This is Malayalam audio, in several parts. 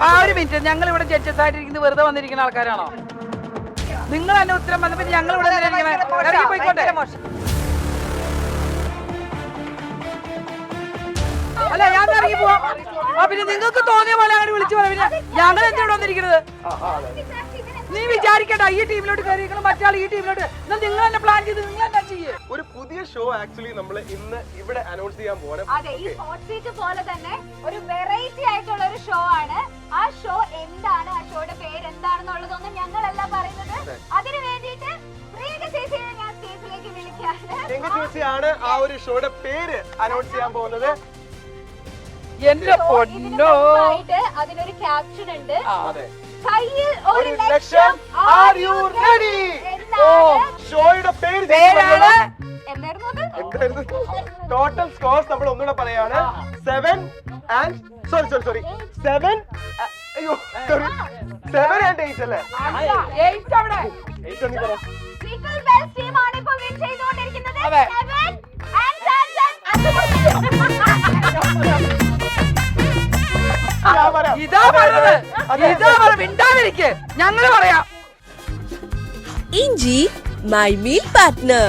ഒരു മിനിറ്റ്, ഞങ്ങൾ ഇവിടെ ജഡ്ജസ് ആയിട്ടിരിക്കുന്നത് വെറുതെ വന്നിരിക്കുന്ന ആൾക്കാരാണോ? നിങ്ങൾ തന്നെ ഉത്തരം വന്നപ്പോ ഞങ്ങൾ ഇവിടെ ഇറങ്ങി പോയിക്കോട്ടെ. അല്ല ഞാൻ ഇറങ്ങി പോവാം. പിന്നെ നിങ്ങൾക്ക് തോന്നിയ പോലെ അങ്ങനെ വിളിച്ചു പറയാം. പിന്നെ ഞങ്ങൾ എന്താ ഇവിടെ വന്നിരിക്കുന്നത്? നീ വിചാരിക്കണ്ട ഈ ടീമിലോട്ട് കയറിയിരിക്കണം, മറ്റാൾ ഈ ടീമിലോട്ട്. നിങ്ങൾ തന്നെ പ്ലാൻ ചെയ്ത് നിങ്ങൾ എന്താ ചെയ്യേ? ഒരു പുതിയ ഷോ ആക്ച്വലി നമ്മൾ ഇന്ന് ഇവിടെ അനൗൺസ് ചെയ്യാൻ പോകണം. അതെ, ഈ ഹോട്ട് സീറ്റ് പോലെ തന്നെ ഒരു വെറൈറ്റി ആയിട്ടുള്ള ഒരു ഷോ ആണ്. ആ ഷോ എന്താണ്, ആ ഷോയുടെ പേര് എന്താണെന്നുള്ളതൊന്നും ഞങ്ങളല്ല പറയുന്നത്. അതിനു വേണ്ടിയിട്ട് പ്രിയങ്ക ചേച്ചിയെ ഞാൻ സ്റ്റേജിലേക്ക് വിളിക്കുകയാണ്. പ്രിയങ്ക ചേച്ചിയാണ് ആ ഒരു ഷോയുടെ പേര് അനൗൺസ് ചെയ്യാൻ പോകുന്നത്. എന്റെ പൊന്നോ, അതിനൊരു ക്യാപ്ഷൻ ഉണ്ട്. അതെ, കയ്യിൽ ഒരു 1 ലക്ഷം. Are you ready? ഷോയുടെ പേര് എന്തായിരുന്നു? ടോട്ടൽ സ്കോർസ് നമ്മൾ ഒന്നുകൂടെ പറയാണ്. 7 and സോറി 7 അയ്യോ സോറി 7 and 8 അല്ലേ? 8 അവിടെ 8 എന്ന് പറ. ട്രിപ്പിൾ ബെൽ ടീം ആണ് ഇപ്പോൾ വിൻ ചെയ്തുകൊണ്ടിരിക്കുന്നത്. 7 ഇതാ പറഞ്ഞത്, മിണ്ടാതിരിക്ക്, ഞങ്ങള് പറയാം. ഇഞ്ചി my meal partner.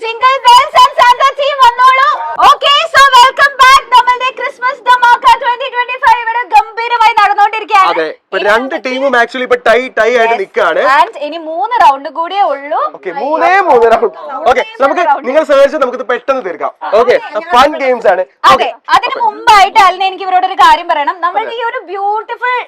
Jingle bells and Santa team വന്നോളൂ. Okay, so welcome back. നമ്മുടെ ക്രിസ്മസ് ധമാക 2025 ഇവിടെ ഗംഭീരമായി നടന്നുകൊണ്ടിരിക്കുകയാണ്. അതെ, ഇപ്പൊ രണ്ട് ടീമും ആക്ച്വലി ഇപ്പൊ ടൈ ആയിട്ട് നിൽക്കുകയാണ്. ഇനി 3 റൗണ്ട് കൂടിയേ ഉള്ളൂ. Okay, 3 round. ഓക്കെ, നമുക്ക് നിങ്ങൾ സേർച്ച് നമുക്ക് പെട്ടെന്ന് തീർക്കാം. ഓക്കെ, ഫൺ ഗെയിംസ് ആണ്. അതെ, അതിന് മുമ്പായിട്ട് അല്ല എനിക്ക് ഇവരോട് ഒരു കാര്യം പറയണം. നമ്മളുടെ ഈ ഒരു ബ്യൂട്ടിഫുൾ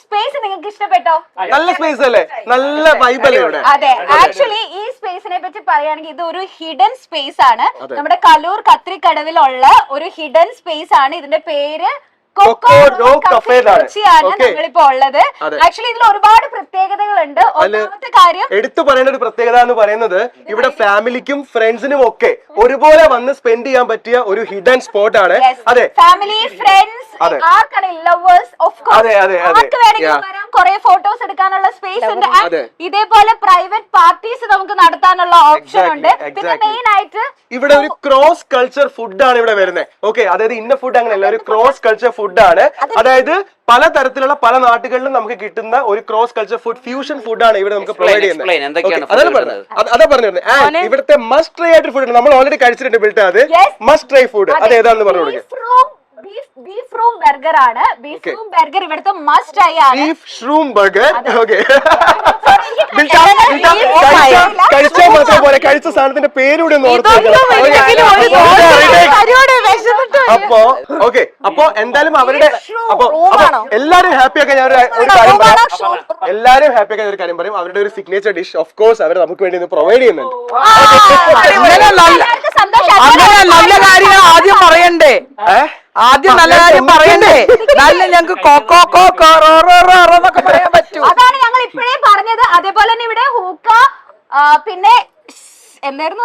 സ്പേസ് നിങ്ങൾക്ക് ഇഷ്ടപ്പെട്ടോ? നല്ല സ്പേസ് അല്ലേ? നല്ല വൈബ് അല്ലേ ഇവിടെ? അതെ, ആക്ച്വലി ഈ സ്പേസിനെ പറ്റി പറയുകയാണെങ്കിൽ ഇത് ഒരു ഹിഡൻ സ്പേസ് ആണ്. നമ്മുടെ കലൂർ കത്രിക്കടവിലുള്ള ഒരു ഹിഡൻ സ്പേസ് ആണ്. ഇതിന്റെ പേര് കൊച്ചിയാണ് ഞങ്ങളിപ്പോ ഉള്ളത്. ആക്ച്വലി ഇതിൽ ഒരുപാട് പ്രത്യേകതകളുണ്ട്. ഒന്നാമത്തെ കാര്യം എടുത്തു പറയേണ്ട ഒരു പ്രത്യേകത എന്ന് പറയുന്നത് ഇവിടെ ഫാമിലിക്കും ഫ്രണ്ട്സിനും ഒക്കെ ഒരുപോലെ വന്ന് സ്പെൻഡ് ചെയ്യാൻ പറ്റിയ ഒരു ഹിഡൻ സ്പോട്ട് ആണ്. അതെ, ഫാമിലി, ഫ്രണ്ട്സ്, ആർക്കാണെങ്കിൽ ലവേഴ്സ്, ഓഫ് കോഴ്സ് ആർക്ക് വേണമെങ്കിലും വരാം. കുറെ ഫോട്ടോസ് എടുക്കാനുള്ള സ്പേസ് ഉണ്ട്. ഇതേപോലെ പ്രൈവറ്റ് പാർട്ടീസ് നമുക്ക് നടത്താനുള്ള ഓപ്ഷൻ ഉണ്ട്. പിന്നെ മെയിൻ ആയിട്ട് ഇവിടെ ഒരു ക്രോസ് കൾച്ചർ ഫുഡാണ് ഇവിടെ വരുന്നത്. ഓക്കെ, അതായത് ഇന്ന ഫുഡ് അങ്ങനെയല്ല, ഒരു ക്രോസ് കൾച്ചർ ഫുഡാണ്. അതായത് പല തരത്തിലുള്ള പല നാട്ടുകളിലും നമുക്ക് കിട്ടുന്ന ഒരു ക്രോസ് കൾച്ചർ ഫുഡ്, ഫ്യൂഷൻ ഫുഡാണ് ഇവിടെ നമുക്ക് പ്രൊവൈഡ് ചെയ്യുന്നത്. അതാ പറഞ്ഞത്. ഇവിടുത്തെ മസ്റ്റ് ട്രൈ ആയിട്ട് ഫുഡ് നമ്മൾ ഓൾറെഡി കഴിച്ചിട്ടുണ്ട്. ബിൽറ്റ് അത് മസ്റ്റ് ട്രൈ ഫുഡ് അത് ഏതാണെന്ന് പറഞ്ഞു കൊടുക്കുക. ബീഫ് റൂം ബർഗർ ആണ്. ബീഫ് റൂം ബർഗർ ഇവിടുത്തെ മസ്റ്റ് ആയി ആണ്. Beef ഷ്രൂം burger. ഓക്കെ, കഴിച്ചാൽ മാത്രം പോലെ കഴിച്ച സാധനത്തിന്റെ പേരൂടെ ഒന്ന് ഓർത്ത്. അപ്പോ ഓക്കെ, അപ്പൊ എന്തായാലും അവരുടെ അപ്പൊ എല്ലാരും ഹാപ്പി ആക്കാൻ ഞാൻ ഒരു കാര്യം പറയാം. എല്ലാരും ഹാപ്പി ആക്കാൻ ഒരു കാര്യം പറയും. അവരുടെ ഒരു സിഗ്നേച്ചർ ഡിഷ് ഓഫ് കോഴ്സ് അവർ നമുക്ക് വേണ്ടി പ്രൊവൈഡ് ചെയ്യുന്നുണ്ട്. നല്ല കാര്യങ്ങൾ ആദ്യം പറയണ്ടേ? ആദ്യം നല്ല കാര്യം പറയണ്ടേ? നല്ല ഞങ്ങക്ക് എന്നൊക്കെ പറയാൻ പറ്റൂ. അതാണ് ഞങ്ങൾ ഇപ്പോഴേ പറഞ്ഞത്. അതേപോലെ തന്നെ ഇവിടെ ഹൂക്ക, പിന്നെ എന്തായിരുന്നു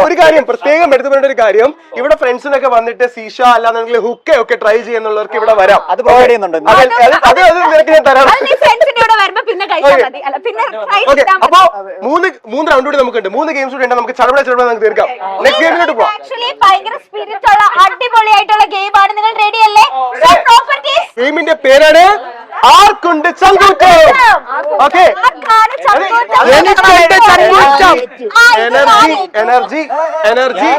ഒരു കാര്യം പ്രത്യേകം എടുത്തു പറയേണ്ട ഒരു കാര്യം, ഇവിടെ ഫ്രണ്ട്സിനൊക്കെ വന്നിട്ട് സീഷ അല്ലാന്നുണ്ടെങ്കിൽ ഹുക്ക ഒക്കെ ട്രൈ ചെയ്യുന്നുള്ളവർക്ക് ഇവിടെ വരാം. അത് പ്രൊവൈഡ് ചെയ്യുന്നുണ്ട്. നിനക്ക് ഞാൻ തരാം. അപ്പൊ 3 റൗണ്ട് കൂടി നമുക്കുണ്ട്. 3 ഗെയിംസ് കൂടി ഉണ്ട്. നമുക്ക് ചടപട നമുക്ക് തീർക്കാം. നെക്സ്റ്റ് ഗെയിമിലോട്ട് പോവാം. ഭയങ്കര സ്പിരിറ്റ് ഉള്ള അടിപൊളിയായിട്ടുള്ള ഗെയിമാണ്. നിങ്ങൾ റെഡി അല്ലേ? ഗെയിമിന്റെ പേരാണ് ആർക്കുണ്ട് ചങ്കൂറ്റം. ഓക്കെ, എനർജി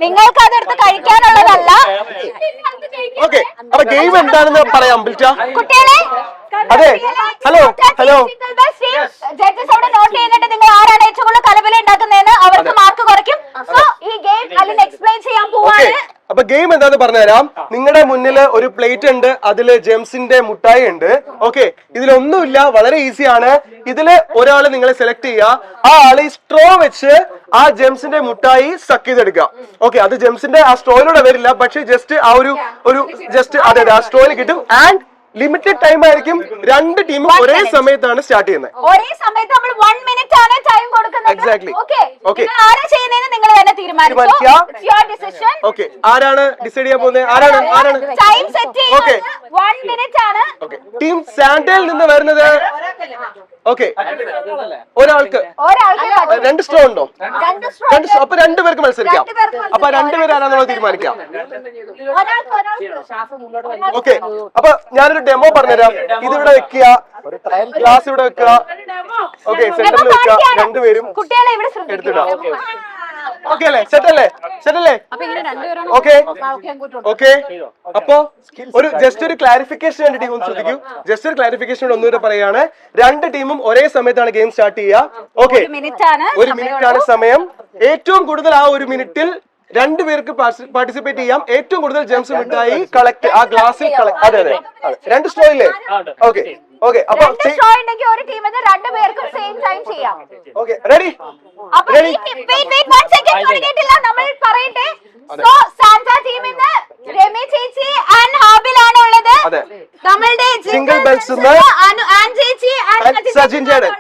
നിങ്ങൾക്ക് അതെടുത്ത് കഴിക്കാനുള്ളതല്ല. ഓക്കെ, അപ്പൊ ഗെയിം എന്താണെന്ന് പറയാം ബിൽറ്റ. കുട്ടികളെ, അതെ, ഹലോ ജഡ്ജസ് അവിടെ നോട്ട് ചെയ്യുന്നുണ്ട്. നിങ്ങൾ ആരാണ് ഏറ്റവും കൂടുതൽ കലബല ഉണ്ടാക്കുന്നതെന്ന് അവർക്ക് മാർക്ക് കുറയ്ക്കും. സോ ഈ ഗെയിം അല്ലെങ്കിൽ എക്സ്പ്ലെയിൻ ചെയ്യാൻ പോവാണ്. അപ്പൊ ഗെയിം എന്താന്ന് പറഞ്ഞുതരാം. നിങ്ങളുടെ മുന്നിൽ ഒരു പ്ലേറ്റ് ഉണ്ട്, അതില് ജെംസിന്റെ മുട്ടായി ഉണ്ട്. ഓക്കെ, ഇതിലൊന്നുമില്ല, വളരെ ഈസിയാണ്. ഇതില് ഒരാള് നിങ്ങളെ സെലക്ട് ചെയ്യുക. ആ ആള് ഈ സ്ട്രോ വെച്ച് ആ ജെംസിന്റെ മുട്ടായി സക്ക് ചെയ്തെടുക്കുക. ഓക്കെ, അത് ജെംസിന്റെ ആ സ്ട്രോയിലൂടെ വരില്ല, പക്ഷെ ജസ്റ്റ് ആ ഒരു ജസ്റ്റ് അതെ ആ സ്ട്രോയിൽ കിട്ടും. ആൻഡ് ലിമിറ്റഡ് ടൈം ആയിരിക്കും. 2 ടീമും ഒരേ സമയത്താണ് സ്റ്റാർട്ട് ചെയ്യുന്നത്. ഒരേ സമയത്ത് നമ്മൾ 1 മിനിറ്റ് ആണ് ടൈം കൊടുക്കുന്നത്. എക്സാക്ട്ലി. ഓക്കെ, ആരാ ചെയ്യുന്നതെന്ന് നിങ്ങൾ തന്നെ തീരുമാനിച്ചോ. It's your decision. ഓക്കെ, ആരാണ് ഡിസൈഡ് ചെയ്യാൻ പോകുന്നത്? ആരാണ് Time set ചെയ്യുന്നത് 1 minute ആണ്. ടീം സാന്റയിൽ നിന്ന് വരുന്നത്. ഓക്കെ, ഒരാൾക്ക് 2 സ്ട്രോ ഉണ്ടോ? 2 സ്ട്രോ. അപ്പൊ 2 പേർക്ക് മത്സരിക്കാം. അപ്പൊ 2 പേര് ആരാന്നുള്ളത് തീരുമാനിക്കാം. ഓക്കെ, അപ്പൊ ഞാനൊരു ഡെമോ പറഞ്ഞുതരാം. ഇതിവിടെ വെക്കുക, ഗ്ലാസ് ഇവിടെ വെക്കുക. ഓക്കെ, സെന്ററിൽ വെക്കുക. 2 പേരും കുട്ടികളെ ഇവിടെ എടുത്തിടാം. ഓക്കെ അല്ലേ? സെറ്റല്ലേ? Okay okay. അപ്പൊ ജസ്റ്റ് ഒരു ക്ലാരിഫിക്കേഷൻ വേണ്ടി ടീം ഒന്ന് ശ്രദ്ധിക്കൂ. ജസ്റ്റ് ഒരു ക്ലാരിഫിക്കേഷൻ ഒന്നുകൂടെ പറയാണ്. 2 ടീമും ഒരേ സമയത്താണ് ഗെയിം സ്റ്റാർട്ട് ചെയ്യുക. ഓക്കെ, 1 മിനിറ്റ് ആണ് സമയം. ഏറ്റവും കൂടുതൽ ആ 1 മിനിറ്റിൽ 2 പേർക്ക് പാർട്ടിസിപ്പേറ്റ് ചെയ്യാം. ഏറ്റവും കൂടുതൽ ജെംസ് മിഠായി കളക്ട് ആ ഗ്ലാസ്സിൽ കളക്ട്. അതെ 2 സ്ട്രോ ഇല്ലേ? Okay okay. അപ്പൊ ഒരു ടീമിൽ 2 പേർക്കും സെയിം ടൈം ചെയ്യാം. Okay, ready? നമ്മൾ പറയട്ടെ. സോ സാന്റ ടീമിൽ നിന്ന് രമി ചേച്ചി ആൻഡ് ഹാബിൽ ആണ് ഉള്ളത്. നമ്മളുടെ സിംഗിൾ ബെൽസ് ആൻ ചേച്ചി ആൻഡ് സജിൻ ചേട്ടൻ.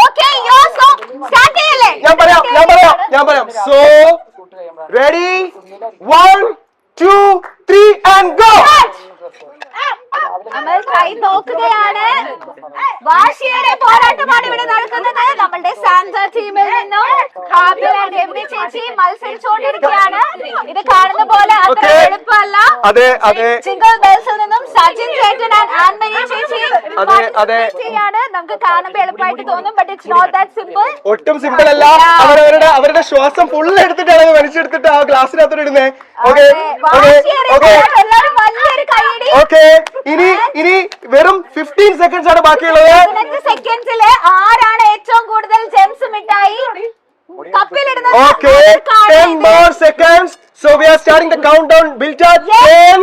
ഓക്കെ, യോ സോ സ്റ്റാർട്ട് ചെയ്യല്ലേ? ഞാൻ പറയാം. So ready, 1 2 3 and go. നമ്മൾ കൈ നോക്കുകയാണ്. വാശിയേറെ പോരാട്ടമാണ് ഇവിടെ നടക്കുന്നത്. നമ്മളുടെ സാന്റ ടീമിൽ നിന്നും ഹാബിൽ ആൻഡ് രമി ചേച്ചി മത്സരിച്ചുകൊണ്ടിരിക്കുകയാണ്. ഇത് കാണുന്ന പോലെ അത്ര എളുപ്പമല്ല. സിംഗിൾ ബെൽസിൽ നിന്നും സജിൻ ചേട്ടൻ ആൻഡ് ആൻമരി ചേച്ചി ചെയ്യാണ്. നമുക്ക് കാണുമ്പോൾ എളുപ്പമായിട്ട് തോന്നും, but it's not that simple. ഒട്ടും സിമ്പിൾ അല്ല. അവരുടെ ശ്വാസം ഫുള്ള് എടുത്തിട്ടാണ് വലിച്ചെടുത്തിട്ട് ആ ഗ്ലാസ്സിനകത്തോട് ഇടുന്നത്. ഓക്കെ, ഇനി വെറും 15 സെക്കൻഡ്സ് ആണ് ബാക്കിയുള്ളത്. 15 സെക്കൻഡ്സില് ആരാണ് ഏറ്റവും കൂടുതൽ ജെംസ് മിഠായി കപ്പിലിടുന്നത്? Okay, 10 more seconds. So we are starting the countdown. Bilta, 10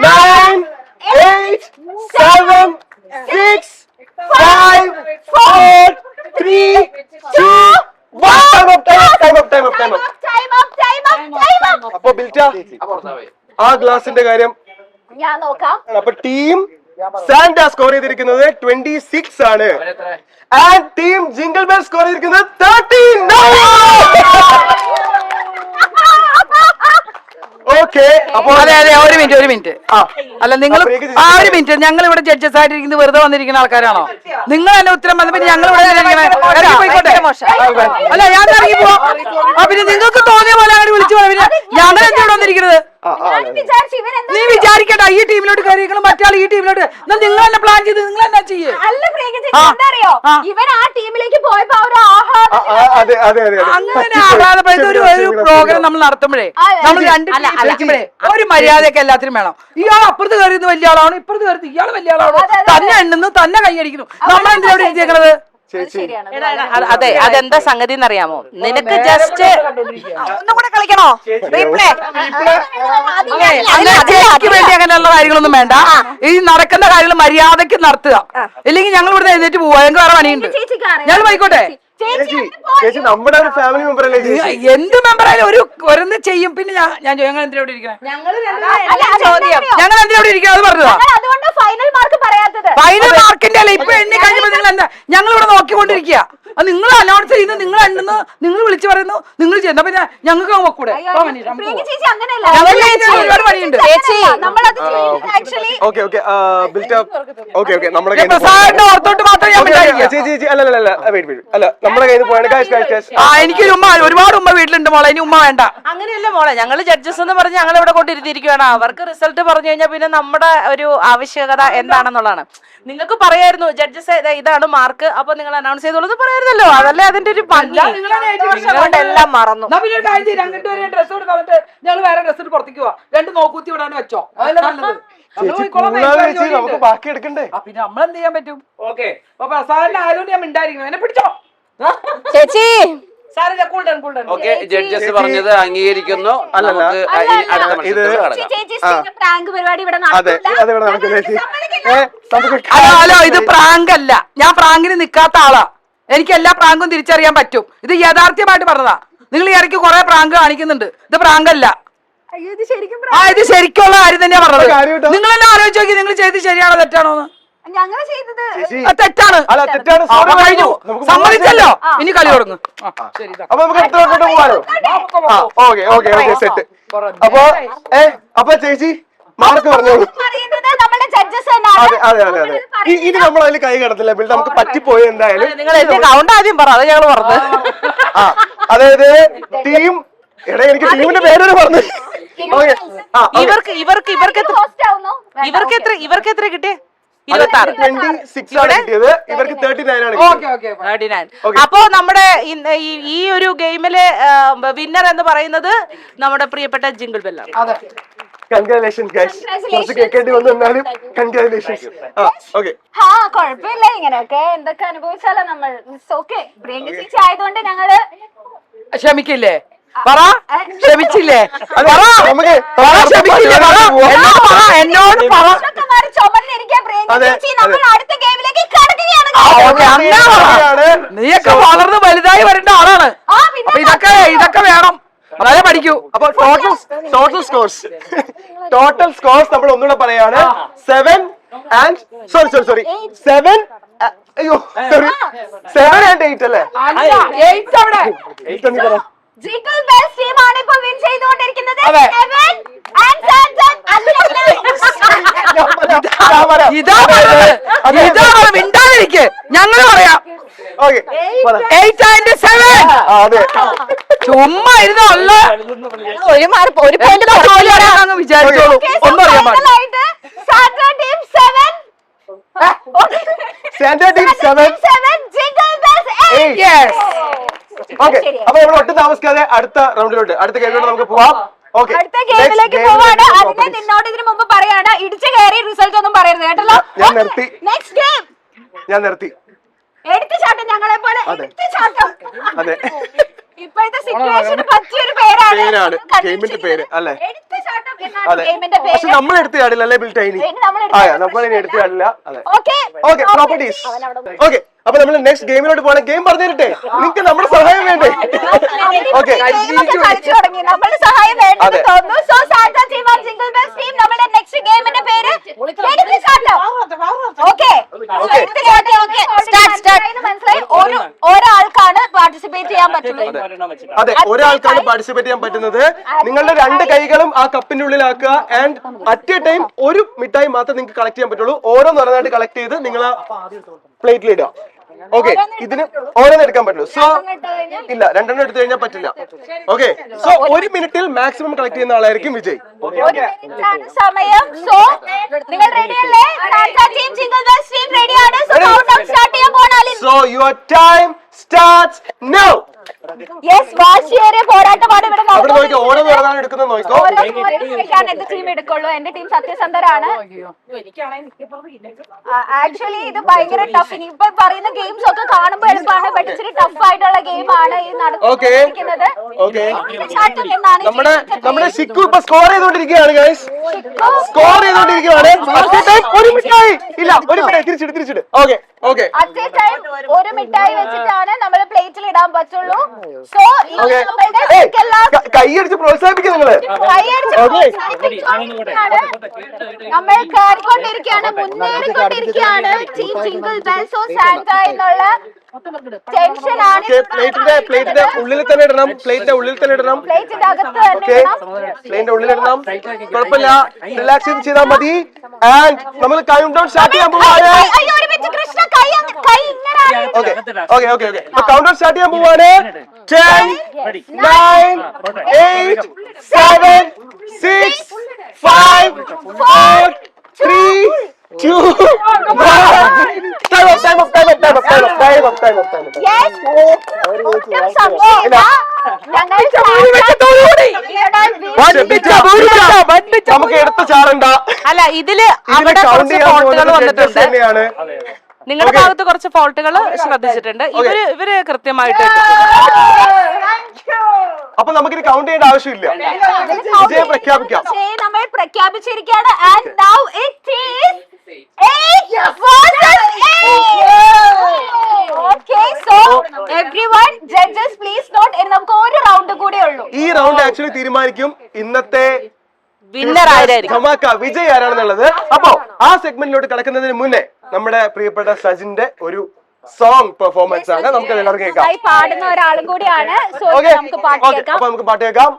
9 8 7 6 5 4 3 2 1. Time up. അപ്പൊ ബിൽറ്റ ആ ഗ്ലാസിന്റെ കാര്യം ഞാൻ നോക്കാം. അപ്പൊ ടീം സാന്റ സ്കോർ ചെയ്തിരിക്കുന്നത് 26 ആണ്. And team jingle bell score ചെയ്തിരിക്കുന്നത് 39. ഓക്കെ, അപ്പൊ അതെ ഒരു മിനിറ്റ്. അല്ല, നിങ്ങൾ ആ ഒരു മിനിറ്റ്. ഞങ്ങൾ ഇവിടെ ജഡ്ജസ് ആയിട്ടിരിക്കുന്നത് വെറുതെ വന്നിരിക്കുന്ന ആൾക്കാരാണോ? നിങ്ങൾ തന്നെ ഉത്തരം വന്ന പിന്നെ ഞങ്ങൾ ഇവിടെ പോയിക്കോട്ടെ. അല്ല, ഞാൻ ഇറങ്ങി പോവാം. പിന്നെ നിങ്ങൾക്ക് തോന്നിയ പോലെ അങ്ങനെ വിളിച്ചു പോയാൽ പിന്നെ ഞങ്ങൾ എന്തിവിടെ വന്നിരിക്കുന്നത്? നീ വിചാരിക്കണ്ട, ഈ ടീമിലോട്ട് കയറിയിരിക്കണം, മറ്റാൾ ഈ ടീമിലോട്ട്. നിങ്ങൾ തന്നെ പ്ലാൻ ചെയ്ത് നിങ്ങൾ എന്നാ ചെയ്യേ? ഇവൻ ആ ടീമിലേക്ക് പോയപ്പോ അങ്ങനെ ആഹ്ലാദപ്പെടുന്ന ഒരു പ്രോഗ്രാം നമ്മൾ നടത്തുമ്പോഴേ നമ്മൾ 2 ടീം കളിക്കുമ്പോഴേ ഒരു മര്യാദയൊക്കെ എല്ലാത്തിനും വേണം. ഇയാൾ അപ്പുറത്ത് കയറിയത് വലിയ ആളാണ്, ഇപ്പുറത്ത് കയറി ഇയാൾ വലിയ ആളാണോ? തന്നെ എണ്ണുന്നു, തന്നെ കൈയടിക്കുന്നു. നമ്മൾ എന്തിനോട് ഇരിക്കുന്നത്? അതെ, അതെന്താ സംഗതി എന്നറിയാമോ? നിനക്ക് ജസ്റ്റ് ഒന്നും കൂടെ കളിക്കണോ? റീപ്ലേ വേണ്ടി അങ്ങനെയുള്ള കാര്യങ്ങളൊന്നും വേണ്ട. ഈ നടക്കുന്ന കാര്യങ്ങൾ മര്യാദക്ക് നടത്തുക. ഇല്ലെങ്കിൽ ഞങ്ങൾ ഇവിടെ എഴുന്നേറ്റ് പോവാ. ഞങ്ങൾക്ക് വേറെ പണിയുണ്ട്. ഞങ്ങൾ പോയിക്കോട്ടെ. ചേച്ചി നമ്മുടെ ഒരു ഫാമിലി മെമ്പർ അല്ലേ? എന്ത് മെമ്പറായാലും ഒരെന്ന് ചെയ്യും. പിന്നെ ഞങ്ങൾ എന്തിനോട് ഇരിക്കണം? ഞങ്ങൾ എന്തിനോട് ഇരിക്കണം? അത് പറഞ്ഞതാ. ഫൈനൽ മാർക്കിന്റെ അല്ല, ഇപ്പൊ എണ്ണി കഴിഞ്ഞപ്പോ നിങ്ങൾ എന്താ ഞങ്ങൾ ഇവിടെ നോക്കിക്കൊണ്ടിരിക്കുക. നിങ്ങൾ അനൗൺസ് ചെയ്യുന്നു, നിങ്ങൾ എണ്ണുന്നു, നിങ്ങൾ വിളിച്ചു പറയുന്നു, നിങ്ങൾ ചെയ്യുന്ന പിന്നെ ഞങ്ങൾക്ക് നോക്കൂടെ? ഒരുപാട് പണിയുണ്ട്. പ്രസാദിന്റെ ഓർത്തോട്ട് മാത്രമേ ഞാൻ നമ്മുടെ കയ്യിൽ പോയാണ്. എനിക്ക് ഒരുപാട് ഉമ്മ വീട്ടിലുണ്ട് മോളെ. ഇനി ഉമ്മ വേണ്ട. അങ്ങനെയല്ല മോളെ, ഞങ്ങൾ ജഡ്ജസ് എന്ന് പറഞ്ഞ് ഞങ്ങൾ ഇവിടെ കൊണ്ടിരുത്തിയിരിക്കുകയാണ്. അവർക്ക് റിസൾട്ട് പറഞ്ഞു കഴിഞ്ഞാൽ പിന്നെ നമ്മുടെ ഒരു ആവശ്യകത എന്താണെന്നുള്ളതാണ്. നിങ്ങൾക്ക് പറയായിരുന്നു ജഡ്ജസ് ഇതാണ് മാർക്ക്, അപ്പൊ നിങ്ങൾ അനൗൺസ് ചെയ്തോളൂ പറയായിരുന്നല്ലോ. അതല്ലേ അതിന്റെ ഒരു ഭംഗി. എല്ലാം മറന്നു. ഡ്രസ് കൊടുത്തിട്ട് ഞങ്ങൾ വേറെ ഡ്രസ് പുറത്തേക്ക് പോവാ. 2 നോക്കൂത്തി വിടാൻ വെച്ചോ. അതല്ലേ നല്ലത്. നമുക്ക് ബാക്കി എടുക്കണ്ടേ? പിന്നെ നമ്മൾ എന്ത് ചെയ്യാൻ പറ്റും? ഓക്കെ, അപ്പൊ പ്രസാദിന്റെ ആരോട് ഞാൻ മിണ്ടായിരിക്കണം. എന്നെ പിടിച്ചോ ചേച്ചി. ഓക്കെ, ജഡ്ജസ് പറഞ്ഞത് അംഗീകരിക്കുന്നു. നമുക്ക് ഹലോ, ഇത് പ്രാങ്ക് അല്ല. ഞാൻ പ്രാങ്കിന് നിക്കാത്ത ആളാ. എനിക്ക് എല്ലാ പ്രാങ്കും തിരിച്ചറിയാൻ പറ്റും. ഇത് യഥാർത്ഥമായിട്ട് പറഞ്ഞതാ. നിങ്ങൾ ഈ ഇടയ്ക്ക് കുറെ പ്രാങ്ക് കാണിക്കുന്നുണ്ട്. ഇത് പ്രാങ്ക് അല്ല. ഇത് ശരിക്കുള്ള കാര്യം തന്നെയാ പറഞ്ഞത്. നിങ്ങൾ എന്നെ ആലോചിച്ച് നോക്കി, നിങ്ങൾ ചെയ്ത് ശരിയാണോ തെറ്റാണോ എന്ന്. ഞങ്ങൾ ചെയ്തത് ചേച്ചി തെറ്റാണ്. അല്ല തെറ്റാണ്. ആ, sorry കഴിഞ്ഞു. നമുക്ക് സമ്മതിച്ചല്ലോ. ഇനി കളി തുടങ്ങും. ശരി. അപ്പൊ നമുക്ക് അടുത്ത റൗണ്ടിലോട്ട് പോവാനോ? Okay okay okay set. അപ്പൊ ചേച്ചി മാർക്ക് പറഞ്ഞോളൂ. പറയുന്നത് നമ്മുടെ ജഡ്ജസ് അതെ അതെ അതെ അതെ. ഇനി നമ്മൾ അതിൽ കൈ കടത്തില്ല, ബിൽ നമുക്ക് പറ്റിപ്പോയി എന്തായാലും. നിങ്ങൾ എന്റെ കൗണ്ട് ആദ്യം പറ, അത് ഞങ്ങൾ പറഞ്ഞു. ആ അതായത് ടീം എടാ എനിക്ക് ടീമിന്റെ പേര് പറഞ്ഞു. ഓക്കെ ഇവർക്ക് എത്ര കിട്ടിയേ? 26. 26 ആണ് കിട്ടിയത്. ഇവർക്ക് 39 ആണ് ഓക്കെ ഓക്കെ. 39. അപ്പോ നമ്മുടെ ഈ ഒരു ഗെയിമിലെ വിന്നർ എന്ന് പറയുന്നത് നമ്മുടെ പ്രിയപ്പെട്ട ജിംഗിൾ ബെല്ലാണ്. അതെ. Congratulations guys. കുറച്ച് കേൾക്കേണ്ടി വന്നു എന്നാലും കൺഗ്രാജുലേഷൻസ്. ഓക്കെ. ആ കുഴപ്പമില്ല, ഇങ്ങനെയൊക്കെ എന്തൊക്കെ അനുഭവിച്ചാലോ നമ്മൾ. ഓക്കെ, പ്രിയങ്ക ചേച്ചി ആയതുകൊണ്ട് ഞങ്ങള് ക്ഷമിക്കില്ലേ? പറ. ക്ഷമിച്ചില്ലേ? നമുക്ക് ക്ഷമിക്കില്ലേ? എന്നോട് പറ. ഇതൊക്കെ മാറി ചുമന്നിരിക്കാൻ പ്രിയങ്ക അതെ, ചേച്ചി. നമ്മൾ അടുത്ത ഗെയിമിലേക്ക് കടക്കുകയാണ്. നീയൊക്കെ വളർന്ന് വലുതായി വരേണ്ട ആളാണ്. ആ, പിന്നെ അപ്പൊ ഇതൊക്കെ വേണം, അതായത് പഠിക്കൂ. അപ്പൊ ടോട്ടൽ സ്കോർസ് നമ്മൾ ഒന്നുകൂടെ പറയാണ്. 7 and സോറി 7 അയ്യോ 7 and 8 അല്ലേ? 8 അവിടെ. 8 എന്ന് പറ. ജിംഗിൾ ബെൽസ് ടീം ആണ് ഇപ്പോൾ വിൻ ചെയ്തുകൊണ്ടിരിക്കുന്നത്. അതെ. 7 and 7. ഇതാ പറയുന്നത്. മിണ്ടാതിരിക്കെ, ഞങ്ങൾ പറയാം. Okay 8 and 7. അതെ. ചുമ്മാ ഇരുന്നല്ല ഒരു പോയിന്റ് വിചാരിച്ചോളൂ. ഒന്നും അറിയാൻ പാടില്ല. Santa team 7. Santa team 7. Jingle bells 8. Yes. Okay അപ്പൊ നമ്മൾ ഒട്ടും താമസിക്കാതെ അടുത്ത റൗണ്ടിലോട്ട്, അടുത്ത ഗെയിമിലോട്ട് നമുക്ക് പോവാം. ഓക്കെ അടുത്ത ഗെയിമിലേക്ക് പോവാണ്. അതിനെ നിന്നോട് ഇതിനു മുമ്പ് പറയാണ്, ഇടിച്ചു കയറി റിസൾട്ട് ഒന്നും പറയരുത് കേട്ടല്ലോ. ഞാൻ നിർത്തി. നെക്സ്റ്റ് ഗെയിം ഞാൻ നിർത്തി. എടുത്തുചാട്ടം. ഞങ്ങളെ പോലെ എടുത്തുചാട്ടം. അതെ. ഇപ്പോഴത്തെ സിറ്റുവേഷന് പറ്റിയൊരു പേരാണ് ഗെയിമിന്റെ പേര് അല്ലേ? എടുത്തുചാട്ടം എന്നാണ് അതെ. ഗെയിമിന്റെ പേര്. പക്ഷെ നമ്മൾ എടുത്ത് ചാടില്ല അല്ലേ ബിൽ ടൈനി? നമ്മൾ ഇനി എടുത്ത് ചാടില്ല. അതെ. Okay okay properties. ഓക്കെ അപ്പൊ നമ്മൾ നെക്സ്റ്റ് ഗെയിമിലോട്ട് പോകണം. ഗെയിം പറഞ്ഞു തരട്ടെ, നിങ്ങൾക്ക് നമ്മുടെ സഹായം വേണ്ടേ? ഓക്കെ കളിച്ചു തുടങ്ങി. നമ്മുടെ സഹായം വേണ്ടെന്ന് തോന്നുന്നു. So Santa team and jingle bells team, നമ്മുടെ നെക്സ്റ്റ് ഗെയിമിന്റെ പേര് എടുത്തുചാട്ടം. ഓക്കെ മനസ്സിലായി. ഒരാൾക്കാണ് പാർട്ടിസിപ്പേറ്റ് ചെയ്യാൻ പറ്റുന്നത്. അതെ, ഒരാൾക്കാണ് പാർട്ടിസിപ്പേറ്റ് ചെയ്യാൻ പറ്റുന്നത്. നിങ്ങളുടെ 2 കൈകളും ആ കപ്പിന്റെ ഉള്ളിലാക്കുക. ആൻഡ് അറ്റ് എ ടൈം ഒരു മിഠായി മാത്രം നിങ്ങൾക്ക് കളക്ട് ചെയ്യാൻ പറ്റുള്ളൂ. ഓരോന്നോരോന്നായിട്ട് കളക്ട് ചെയ്ത് നിങ്ങൾ പ്ലേറ്റിൽ ഇടുക. ഓക്കെ, ഇതിന് ഓരോന്ന് എടുക്കാൻ പറ്റുള്ളൂ. സോ ഇല്ല, 2 എടുത്തു കഴിഞ്ഞാൽ പറ്റില്ല. ഓക്കെ, സോ 1 മിനിറ്റിൽ മാക്സിമം കളക്ട് ചെയ്യുന്ന ആളായിരിക്കും വിജയ്. സമയം. സോ നിങ്ങൾ റെഡിയല്ലേ? Santa team jingle bells team റെഡിയാണ്. സോ കൗണ്ട് ഡൗൺ സ്റ്റാർട്ട് ചെയ്യാൻ പോണാലി. So your time starts now. Yes, വാശിയേറിയ പോരാട്ടമാണ് ഇവിടെ അവിടെ നോക്കി, ഓരോന്ന് എടുക്കുന്നത് നോക്കോ. എന്റെ ടീം എടുക്കുള്ളൂ. എന്റെ ടീം സത്യസന്ധരാണ്. ആക്ച്വലി ഇത് ഭയങ്കര ടഫ്. ഇനി ഇപ്പൊ പറയുന്ന ഗെയിംസ് ഒക്കെ കാണുമ്പോൾ എളുപ്പമാണ്, ബട്ട് ഇച്ചിരി ടഫ് ആയിട്ടുള്ള ഗെയിമാണ് ഈ നടക്കുന്നത്. നമ്മുടെ ഷിക്കു ഇപ്പൊ സ്കോർ ചെയ്തോണ്ടിരിക്കുകയാണ് ഗൈസ്. സ്കോർ ചെയ്തോണ്ടിരിക്കുകയാണ്. ഒരു മിഠായി ഇല്ല, ഒരു മിഠായി തിരിച്ചിട്. Okay okay. At a time ഒരു മിഠായി വെച്ചിട്ടാണ് നമ്മൾ പ്ലേറ്റിൽ ഇടാൻ പറ്റുള്ളൂ. സോ കൈയടിച്ച് പ്രോത്സാഹിപ്പിക്കും നിങ്ങള്. നമ്മൾ കയറിക്കൊണ്ടിരിക്കുകയാണ്, മുന്നേറിക്കൊണ്ടിരിക്കുകയാണ് team jingle bells. So Santa എന്നുള്ള ടെൻഷനാണ്. പ്ലേറ്റിന്റെ ഉള്ളിൽ തന്നെ ഇടണം. പ്ലേറ്റിന്റെ പ്ലേറ്റിന്റെ അകത്ത് തന്നെ ഇടണം. പ്ലേറ്റിന്റെ ഉള്ളിലിടണം. കുഴപ്പമില്ല, റിലാക്സ് ചെയ്താൽ മതി. ആൻഡ് നമ്മൾ കൗണ്ട് ഡൗൺ സ്റ്റാർട്ട് ചെയ്യാൻ പോവാണ്. അയ്യോ, ഒരു മിനിറ്റ് കൃഷ്ണ, കൈ ഇങ്ങനെ. ഓക്കെ കൗണ്ട് ഡൗൺ സ്റ്റാർട്ട് ചെയ്യാൻ പോവാണ്. 10 9 8 7 6 5 4 3 2 1. Time up. Yes. നമുക്ക് എടുത്ത് ചാടണ്ട. അല്ല, ഇതില് അവിടെ കുറച്ച് ഫോൾട്ടുകൾ വന്നിട്ടുണ്ട്. തന്നെയാണ്. നിങ്ങളുടെ ഭാഗത്ത് കുറച്ച് ഫോൾട്ടുകൾ ശ്രദ്ധിച്ചിട്ടുണ്ട്. ഇവര് കൃത്യമായിട്ട് അപ്പൊ നമുക്കിനി കൗണ്ട് ചെയ്യേണ്ട ആവശ്യമില്ല. വിജയം പ്രഖ്യാപിക്കാം. നമ്മൾ പ്രഖ്യാപിച്ചിരിക്കുകയാണ്. And now it is 8 versus 8. Okay, so everyone judges please note. നമുക്ക് ഒരു റൗണ്ട് കൂടെ ഉള്ളൂ. ഈ റൗണ്ട് ആക്ച്വലി തീരുമാനിക്കും ഇന്നത്തെ വിന്നർ ആരായിരിക്കും? ധമാക്ക വിജയ് ആരാണെന്നുള്ളത്. അപ്പോ ആ സെഗ്മെന്റിലോട്ട് കടക്കുന്നതിന് മുന്നേ നമ്മുടെ പ്രിയപ്പെട്ട സജിന്റെ ഒരു സോങ് പെർഫോമൻസ് ആണ്, നമുക്ക് എല്ലാവർക്കും കേൾക്കാം. പാടുന്ന ഒരാളും കൂടിയാണ്. സോ ഓക്കെ നമുക്ക് പാട്ട് കേൾക്കാം. അപ്പൊ നമുക്ക് പാട്ട് കേൾക്കാം.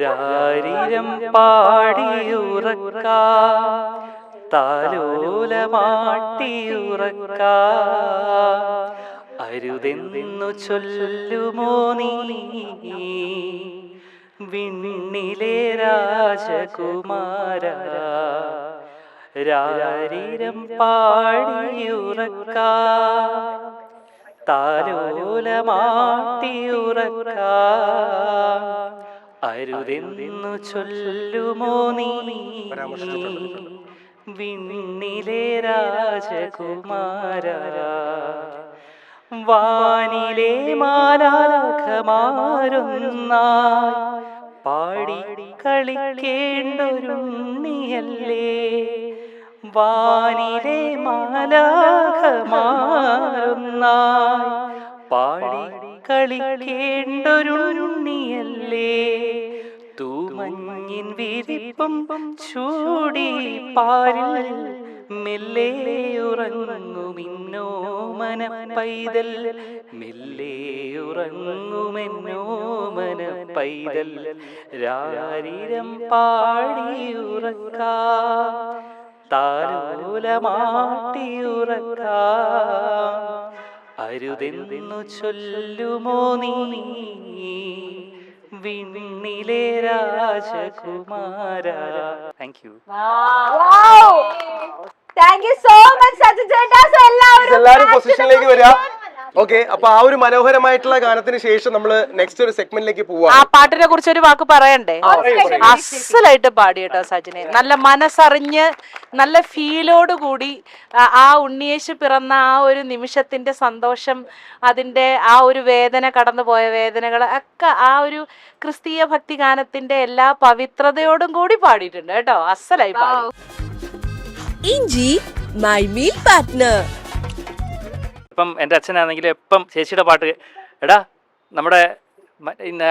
രാരിരം പാടിയുറക്ക താലോലമാട്ടിയുറക്ക അരുതെന്നു ചൊല്ലുമോ നീ വിണ്ണിലെ രാജകുമാര രാരിരം പാടിയുറക്ക താലോലമാട്ടിയുറക്ക അരുതെന്നു ചൊല്ലുമോ നീ വിണ്ണിലെ രാജകുമാര വാനിലെ മാലാഖമാരൊന്നായി പാടി കളിക്കേണ്ടൊരുണ്ണിയല്ലേ വാനിലെ മാലാഖമാരൊന്നായി പാടി കളിക്കേണ്ടൊരുണ്ണിയല്ലേ തൂമഞ്ഞിൻ വിരിപ്പും ചൂടി പാരിൽ മെല്ലെ ഉറങ്ങുമിന്നോമന പൈതൽ മെല്ലെ ഉറങ്ങുമെന്നോമന പൈതൽ രാരിരം പാടിയുറക്ക താലോലമാട്ടിയുറക്ക അരുതെന്നു ചൊല്ലുമോ നീ വിണ്ണിലെ രാജകുമാര. Thank you. Thank you so much Sachin ചേട്ടാ. സോ എല്ലാവരും പൊസിഷനിലേക്ക് വരിക. ഓക്കെ, അപ്പൊ ആ ഒരു മനോഹരമായിട്ടുള്ള ഗാനത്തിന് ശേഷം നമ്മള് നെക്സ്റ്റ് ഒരു സെഗ്മെന്റിലേക്ക് പോവാം. ആ പാട്ടിനെ കുറിച്ച് ഒരു വാക്ക് പറയണ്ടേ? അസലായിട്ട് പാടി കേട്ടോ സജിനെ. നല്ല മനസ്സറിഞ്ഞ് നല്ല ഫീലോട് കൂടി ആ ഉണ്ണിയേശു പിറന്ന ആ ഒരു നിമിഷത്തിന്റെ സന്തോഷം, അതിന്റെ ആ ഒരു വേദന, കടന്നുപോയ വേദനകൾ ഒക്കെ ആ ഒരു ക്രിസ്തീയ ഭക്തി ഗാനത്തിന്റെ എല്ലാ പവിത്രതയോടും കൂടി പാടിയിട്ടുണ്ട് കേട്ടോ. അസലായി പാടി. ഇഞ്ചി മൈ മീൽ പാർട്ട്ണർ. ഇപ്പം എൻ്റെ അച്ഛനാണെങ്കിൽ എപ്പം ചേച്ചിയുടെ പാട്ട് എടാ നമ്മുടെ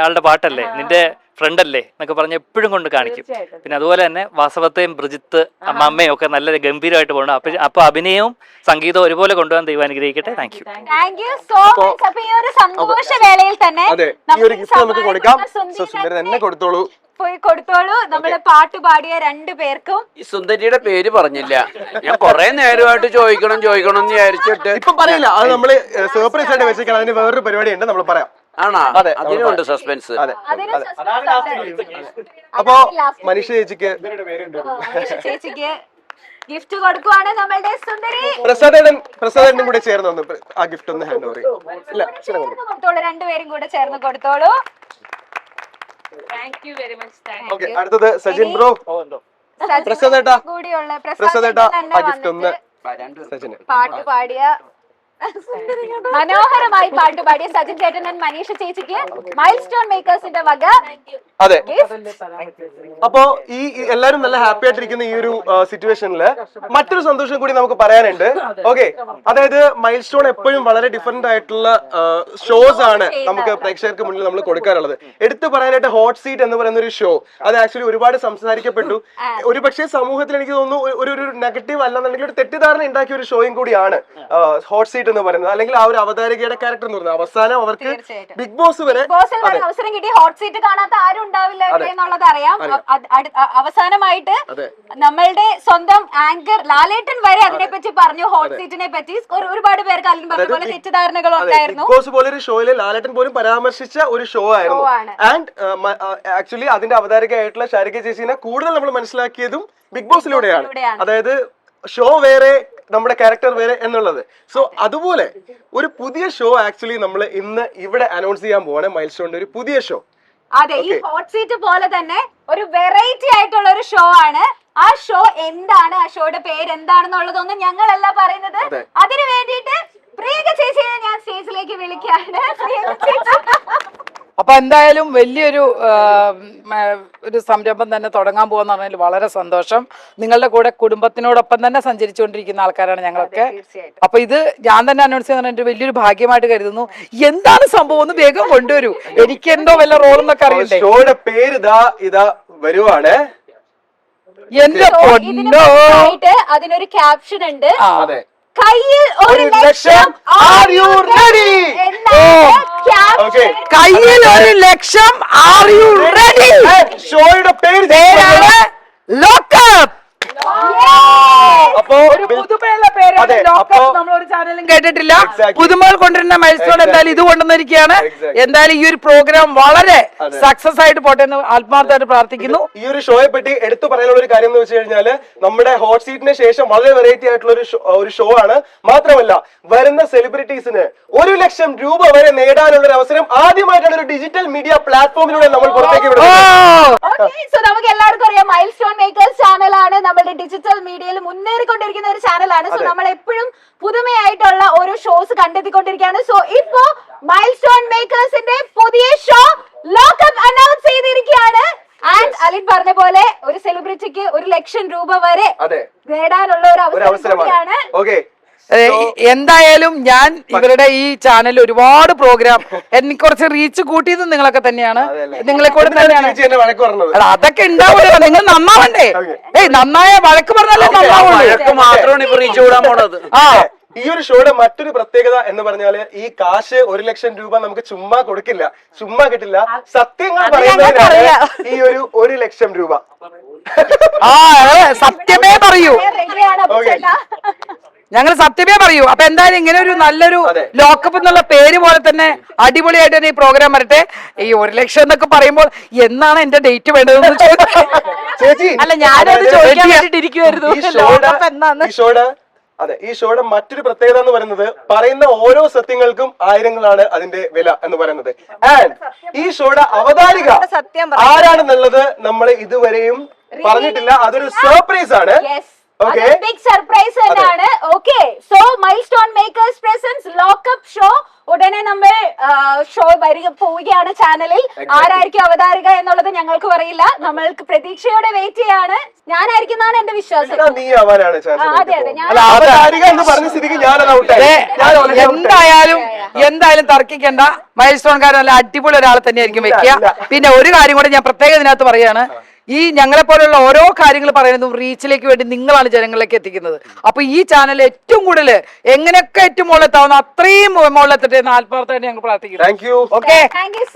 ആളുടെ പാട്ടല്ലേ, നിന്റെ ഫ്രണ്ട് അല്ലേ എന്നൊക്കെ പറഞ്ഞ് എപ്പോഴും കൊണ്ട് കാണിക്കും. പിന്നെ അതുപോലെ തന്നെ വാസവത്തെയും ബ്രിജിത്ത് അമ്മയും ഒക്കെ നല്ല ഗംഭീരമായിട്ട് പോകണം. അപ്പൊ അഭിനയവും സംഗീതവും ഒരുപോലെ കൊണ്ടുപോകാൻ ദൈവം അനുഗ്രഹിക്കട്ടെ. Thank you. Thank you so much. അപ്പൊ ഈ ഒരു സന്തോഷവേളയിൽ തന്നെ ഈ ഒരു ഗിഫ്റ്റ് നമുക്ക് കൊടുക്കാം. സുന്ദരി തന്നെ കൊടുത്തോളൂ. പോയി കൊടുത്തോളൂ. നമ്മള് പാട്ട് പാടിയ 2 പേർക്കും. ഈ സുന്ദരിയുടെ പേര് പറഞ്ഞില്ല. ഞാൻ കൊറേ നേരമായിട്ട് ചോദിക്കണം എന്ന് വിചാരിച്ചിട്ട് ഇപ്പൊ പറയില്ല, അത് നമ്മള് സർപ്രൈസ് ആയിട്ട് വെച്ചേക്കണം. അതിന് വേറൊരു പരിപാടി ഉണ്ട്, നമ്മൾ പറയാം. ആണോ? അതിനുണ്ട് സസ്പെൻസ്. അതെ. അപ്പൊ മനീഷ ചേച്ചിക്ക് ഗിഫ്റ്റ് കൊടുക്കുവാണ് നമ്മളുടെ സുന്ദരി. പ്രസാദേട്ടനും കൂടെ ചേർന്ന് ഒന്ന് ആ ഗിഫ്റ്റ് ഒന്ന് ഹാൻഡ് ഓവർ ചെയ്യും. കൊടുത്തോളൂ, 2 പേരും കൂടെ ചേർന്ന് കൊടുത്തോളൂ. ഓക്കെ, അടുത്തത് സജിൻ ബ്രോ. പ്രസാദേട്ടാ കൂടിയുള്ള പ്രസാദേട്ടാ ആ ഗിഫ്റ്റ് ഒന്ന് സജിന്. പാട്ട് പാടിയ മനോഹരമായി പാട്ട് പാടിയ സജിൻ ചേട്ടൻ ആൻഡ് മനീഷ ചേച്ചിക്ക് മൈൽ സ്റ്റോൺ മേക്കേഴ്സിന്റെ വക. അതെ, അപ്പോ ഈ എല്ലാരും നല്ല ഹാപ്പി ആയിട്ടിരിക്കുന്ന ഈ ഒരു സിറ്റുവേഷനില് മറ്റൊരു സന്തോഷം കൂടി നമുക്ക് പറയാനുണ്ട്. ഓക്കെ, അതായത് മൈൽ സ്റ്റോൺ എപ്പോഴും വളരെ ഡിഫറെന്റ് ആയിട്ടുള്ള ഷോസ് ആണ് നമുക്ക് പ്രേക്ഷകർക്ക് മുന്നിൽ നമ്മൾ കൊടുക്കാറുള്ളത്. എടുത്തു പറയാനായിട്ട് ഹോട്ട് സീറ്റ് എന്ന് പറയുന്ന ഒരു ഷോ, അത് ആക്ച്വലി ഒരുപാട് സംസാരിക്കപ്പെട്ടു. ഒരു പക്ഷേ സമൂഹത്തിൽ എനിക്ക് തോന്നുന്നു ഒരു നെഗറ്റീവ് അല്ലെന്നുണ്ടെങ്കിൽ ഒരു തെറ്റിദ്ധാരണ ഉണ്ടാക്കിയ ഒരു ഷോയും കൂടിയാണ് ഹോട്ട് സീറ്റ് എന്ന് പറയുന്നത്. അല്ലെങ്കിൽ ആ ഒരു അവതാരകയുടെ ക്യാരക്ടർ എന്ന് പറയുന്നത് അവസാനം അവർക്ക് ബിഗ് ബോസ് വരെ അവസരം കിട്ടി. ഹോട്ട് സീറ്റ് കാണാത്ത ആരും ഉണ്ടാവില്ല എന്നുള്ളത് അറിയാം. അവസാനമായിട്ട് നമ്മളുടെ സ്വന്തം ആങ്കർ ലാലേട്ടൻ വരെ അതിനെപ്പറ്റി പറഞ്ഞു. ഹോട്ട് സീറ്റിനെ പറ്റി ഒരുപാട് പേർക്ക് അല്ലെങ്കിൽ പറഞ്ഞ പോലെ തെറ്റിദ്ധാരണകൾ ഉണ്ടായിരുന്നു. ബിഗ് ബോസ് പോലെ ഒരു ഷോയില് ലാലേട്ടൻ പോലും പരാമർശിച്ച ഒരു ഷോ ആയിരുന്നു. ആൻഡ് ആക്ച്വലി അതിന്റെ അവതാരകയായിട്ടുള്ള ശാരിക ചേച്ചിനെ കൂടുതൽ നമ്മൾ മനസ്സിലാക്കിയതും ബിഗ് ബോസിലൂടെയാണ്. അതായത് ഷോ വേറെ, നമ്മുടെ ക്യാരക്ടർ വേറെ എന്നുള്ളത്. സോ അതുപോലെ ഒരു പുതിയ ഷോ ആക്ച്വലി നമ്മൾ ഇന്ന് ഇവിടെ അനൗൺസ് ചെയ്യാൻ പോവാണ്. മൈൽ സ്റ്റോണിന്റെ ഒരു പുതിയ ഷോ. അതെ, ഈ ഹോട്ട് സീറ്റ് പോലെ തന്നെ ഒരു വെറൈറ്റി ആയിട്ടുള്ള ഒരു ഷോ ആണ്. ആ ഷോ എന്താണ്, ആ ഷോയുടെ പേര് എന്താണെന്നുള്ളതൊന്നും ഞങ്ങളല്ല പറയുന്നത്. അതിനു വേണ്ടിയിട്ട് പ്രിയങ്ക ചേച്ചിയെ ഞാൻ സ്റ്റേജിലേക്ക് വിളിക്കാണ്. അപ്പൊ എന്തായാലും വലിയൊരു ഒരു സംരംഭം തന്നെ തുടങ്ങാൻ പോകുന്ന പറഞ്ഞാൽ വളരെ സന്തോഷം. നിങ്ങളുടെ കൂടെ കുടുംബത്തിനോടൊപ്പം തന്നെ സഞ്ചരിച്ചുകൊണ്ടിരിക്കുന്ന ആൾക്കാരാണ് ഞങ്ങളൊക്കെ. അപ്പൊ ഇത് ഞാൻ തന്നെ അനൗൺസ് ചെയ്യുന്ന എന്റെ വലിയൊരു ഭാഗ്യമായിട്ട് കരുതുന്നു. എന്താണ് സംഭവം ഒന്ന് വേഗം കൊണ്ടുവരൂ. എനിക്ക് എന്തോ വല്ല റോൾ എന്നൊക്കെ അറിയണ്ടേ. ഷോയുടെ പേര് ഇതാ വരുവാണ്. എന്റെ ഇതിന് പൊന്നോ. മുമ്പായിട്ട് അതിനൊരു ക്യാപ്ഷൻ ഉണ്ട്. അതെ, കയ്യിൽ ഒരു ലക്ഷം Are you ready? Okay. കയ്യിൽ 1,00,000 ആർ യു റെഡി? ഷോയുടെ പേര് പേരാണ് ലോക്കപ്പ്. അപ്പോ ഒരു പുതുമയുള്ള പേരാണ് അതെ, ലോക്കപ്പ്. അപ്പോ നമ്മൾ ഒരു ചാനലും കേട്ടിട്ടില്ല. Exactly. പുതുമകൾ കൊണ്ടുവരുന്ന മൈൽസ്റ്റോൺ എന്തായാലും ഇത് കൊണ്ടുവന്നിരിക്കുകയാണ്. Exactly. എന്തായാലും ഈ ഒരു പ്രോഗ്രാം വളരെ അതെ. സക്സസ് ആയിട്ട് പോട്ടെ എന്ന് ആത്മാർത്ഥമായിട്ട് പ്രാർത്ഥിക്കുന്നു. ഈ ഒരു ഷോയെ പറ്റി എടുത്തു പറയാനുള്ള ഒരു കാര്യം എന്ന് വെച്ച് കഴിഞ്ഞാല് നമ്മുടെ ഹോട്ട് സീറ്റിന് ശേഷം വളരെ വെറൈറ്റി ആയിട്ടുള്ള ഒരു ഷോ ആണ്. മാത്രമല്ല വരുന്ന സെലിബ്രിറ്റീസിന് 1,00,000 രൂപ വരെ നേടാനുള്ള ഒരു അവസരം ആദ്യമായിട്ടാണ് ഒരു ഡിജിറ്റൽ മീഡിയ പ്ലാറ്റ്ഫോമിലൂടെ നമ്മൾ പുറത്തേക്ക് വിടുന്നത്. സോ നമുക്ക് എല്ലാവർക്കും അറിയാം മൈൽസ്റ്റോൺ മേക്കേഴ്സ് ചാനലാണ് നമ്മുടെ ഡിജിറ്റൽ മീഡിയയിൽ മുന്നേറിക്കൊണ്ടിരിക്കുന്ന ഒരു ചാനലാണ്. സോ നമ്മൾ എപ്പോഴും പുതുമയായിട്ടുള്ള ഓരോ ഷോസ് കണ്ടെത്തിക്കൊണ്ടിരിക്കുകയാണ്. സോ ഇപ്പോ മൈൽസ്റ്റോൺ മേക്കേഴ്സിന്റെ പുതിയ ഷോ ലോക്കപ്പ് അനൗൺസ് ചെയ്തിരിക്കുകയാണ്. ആൻഡ് അലിൻ പറഞ്ഞ പോലെ ഒരു സെലിബ്രിറ്റിക്ക് 1,00,000 രൂപ വരെ അതെ, നേടാനുള്ള ഒരു അവസരമാണ്. അവസരമാണ്. ഓക്കെ, എന്തായാലും ഞാൻ ഇവരുടെ ഈ ചാനൽ ഒരുപാട് പ്രോഗ്രാം എനിക്ക് കുറച്ച് റീച്ച് കൂട്ടിയത് നിങ്ങളൊക്കെ തന്നെയാണ്. നിങ്ങളെ കൂടെ തന്നെയാണ്. വഴക്ക് പറഞ്ഞത് അല്ല, അതൊക്കെ ഉണ്ടാവില്ല. നിങ്ങൾ നന്നാവണ്ടേ? നന്നായ വഴക്ക് പറഞ്ഞാലേ നന്നാവുള്ളൂ. വഴക്ക് മാത്രമാണ് ഇപ്പൊ റീച്ച് കൂടാൻ പോണത്. ആ, ഈ ഒരു ഷോയുടെ മറ്റൊരു പ്രത്യേകത എന്ന് പറഞ്ഞാല് ഈ കാശ് 1,00,000 രൂപ നമുക്ക് ചുമ്മാ കൊടുക്കില്ല, ചുമ്മാ കിട്ടില്ല. സത്യങ്ങൾ പറയുന്നതിനാണ് ഈ ഒരു 1,00,000 രൂപ. ആ, സത്യമേ പറയൂ. റെഡിയാണ് അപ്പൊ ചേട്ടാ. ഞങ്ങൾ സത്യമേ പറയൂ. അപ്പൊ എന്തായാലും ഇങ്ങനെ ഒരു നല്ലൊരു ലോക്കപ്പ് എന്നുള്ള പേര് പോലെ തന്നെ അടിപൊളിയായിട്ട് തന്നെ ഈ പ്രോഗ്രാം വരട്ടെ. ഈ 1,00,000 എന്നൊക്കെ പറയുമ്പോൾ എന്നാണ് എന്റെ ഡേറ്റ് വേണ്ടതെന്ന് ചേച്ചി, അല്ല, ഞാനത് ചോദിക്കാൻ വേണ്ടിട്ടിരിക്കുവായിരുന്നു. ലോക്കപ്പ് എന്നാന്ന്. ഈ ഷോയുടെ മറ്റൊരു പ്രത്യേകത എന്ന് പറയുന്നത് പറയുന്ന ഓരോ സത്യങ്ങൾക്കും ആയിരങ്ങളാണ് അതിന്റെ വില എന്ന് പറയുന്നത്. ആൻഡ് ഈ ഷോയുടെ അവതാരിക ആരാണെന്നുള്ളത് നമ്മൾ ഇതുവരെയും പറഞ്ഞിട്ടില്ല. അതൊരു സർപ്രൈസ് ആണ്. ബിഗ് സർപ്രൈസ് തന്നെയാണ്. Okay, so milestone makers presents lockup show ഉടനെ നമ്മൾ ഷോ പോവുകയാണ് ചാനലിൽ. ആരായിരിക്കും അവതാരിക എന്നുള്ളത് ഞങ്ങൾക്ക് അറിയില്ല. നമ്മൾക്ക് പ്രതീക്ഷയോടെ വെയിറ്റ് ചെയ്യാണ്. ഞാനായിരിക്കുന്നതാണ് എന്റെ വിശ്വാസം. നീ ആവാനാണ് അതെ അതെ, ഞാൻ അവതാരിക എന്ന് പറഞ്ഞ സ്ഥിതിക്ക് എന്തായാലും തർക്കിക്കണ്ട. മൈൽസ്റ്റോൺകാരൻ നല്ല അടിപൊളി ഒരാളെ തന്നെയായിരിക്കും വെക്കുക. പിന്നെ ഒരു കാര്യം കൂടെ ഞാൻ പ്രത്യേകം ഇതിനകത്ത് പറയാണ്. ഈ ഞങ്ങളെ പോലുള്ള ഓരോ കാര്യങ്ങൾ പറയുന്നതും റീച്ചിലേക്ക് വേണ്ടി നിങ്ങളാണ് ജനങ്ങളിലേക്ക് എത്തിക്കുന്നത്. അപ്പൊ ഈ ചാനൽ ഏറ്റവും കൂടുതൽ എങ്ങനെയൊക്കെ ഏറ്റവും മുകളിലെത്താവുന്ന അത്രയും മുകളിലെത്തട്ടെ എന്ന് ആത്മാർത്ഥമായിട്ട് ഞങ്ങൾ പ്രാർത്ഥിക്കുന്നു. Okay, thank you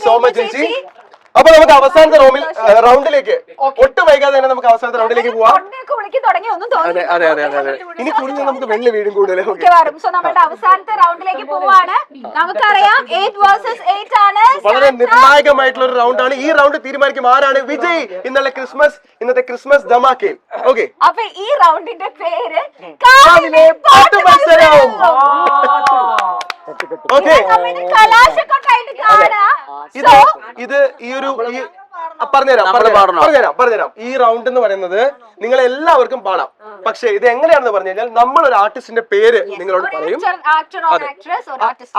so much ചേച്ചി. അപ്പൊ നമുക്ക് അവസാനത്തെ റൗണ്ടിലേക്ക് ഒട്ടും വൈകാതെ തന്നെ നമുക്ക് അവസാനത്തെ റൗണ്ടിലേക്ക് പോവാം. ഇനി കുടിഞ്ഞ് നമുക്ക് വെള്ളി വീടും കൂടുതൽ. സോ നമ്മുടെ അവസാനത്തെ റൗണ്ടിലേക്ക് പോവാണ്. നമുക്കറിയാം 8 വേഴ്സസ് 8 ആണ്. വളരെ നിർണായകമായിട്ടുള്ള ഒരു റൗണ്ടാണ്. ഈ റൗണ്ട് തീരുമാനിക്കും ആരാണ് വിജയ് ഇന്നത്തെ ക്രിസ്മസ് ധമാക്കയിൽ. ഓക്കെ, അപ്പൊ ഈ റൗണ്ടിന്റെ പേര് പാട്ട് മത്സരം. ഓക്കെ, കലാശക്കൊട്ടായിട്ട് കാണാം. ഇത് ഈ ഒരു പറഞ്ഞുതരാം. ഈ റൗണ്ട് എന്ന് പറയുന്നത് നിങ്ങൾ എല്ലാവർക്കും പാടാം. പക്ഷെ ഇത് എങ്ങനെയാണെന്ന് പറഞ്ഞു കഴിഞ്ഞാൽ നമ്മൾ ഒരു ആർട്ടിസ്റ്റിന്റെ പേര് നിങ്ങളോട് പറയും.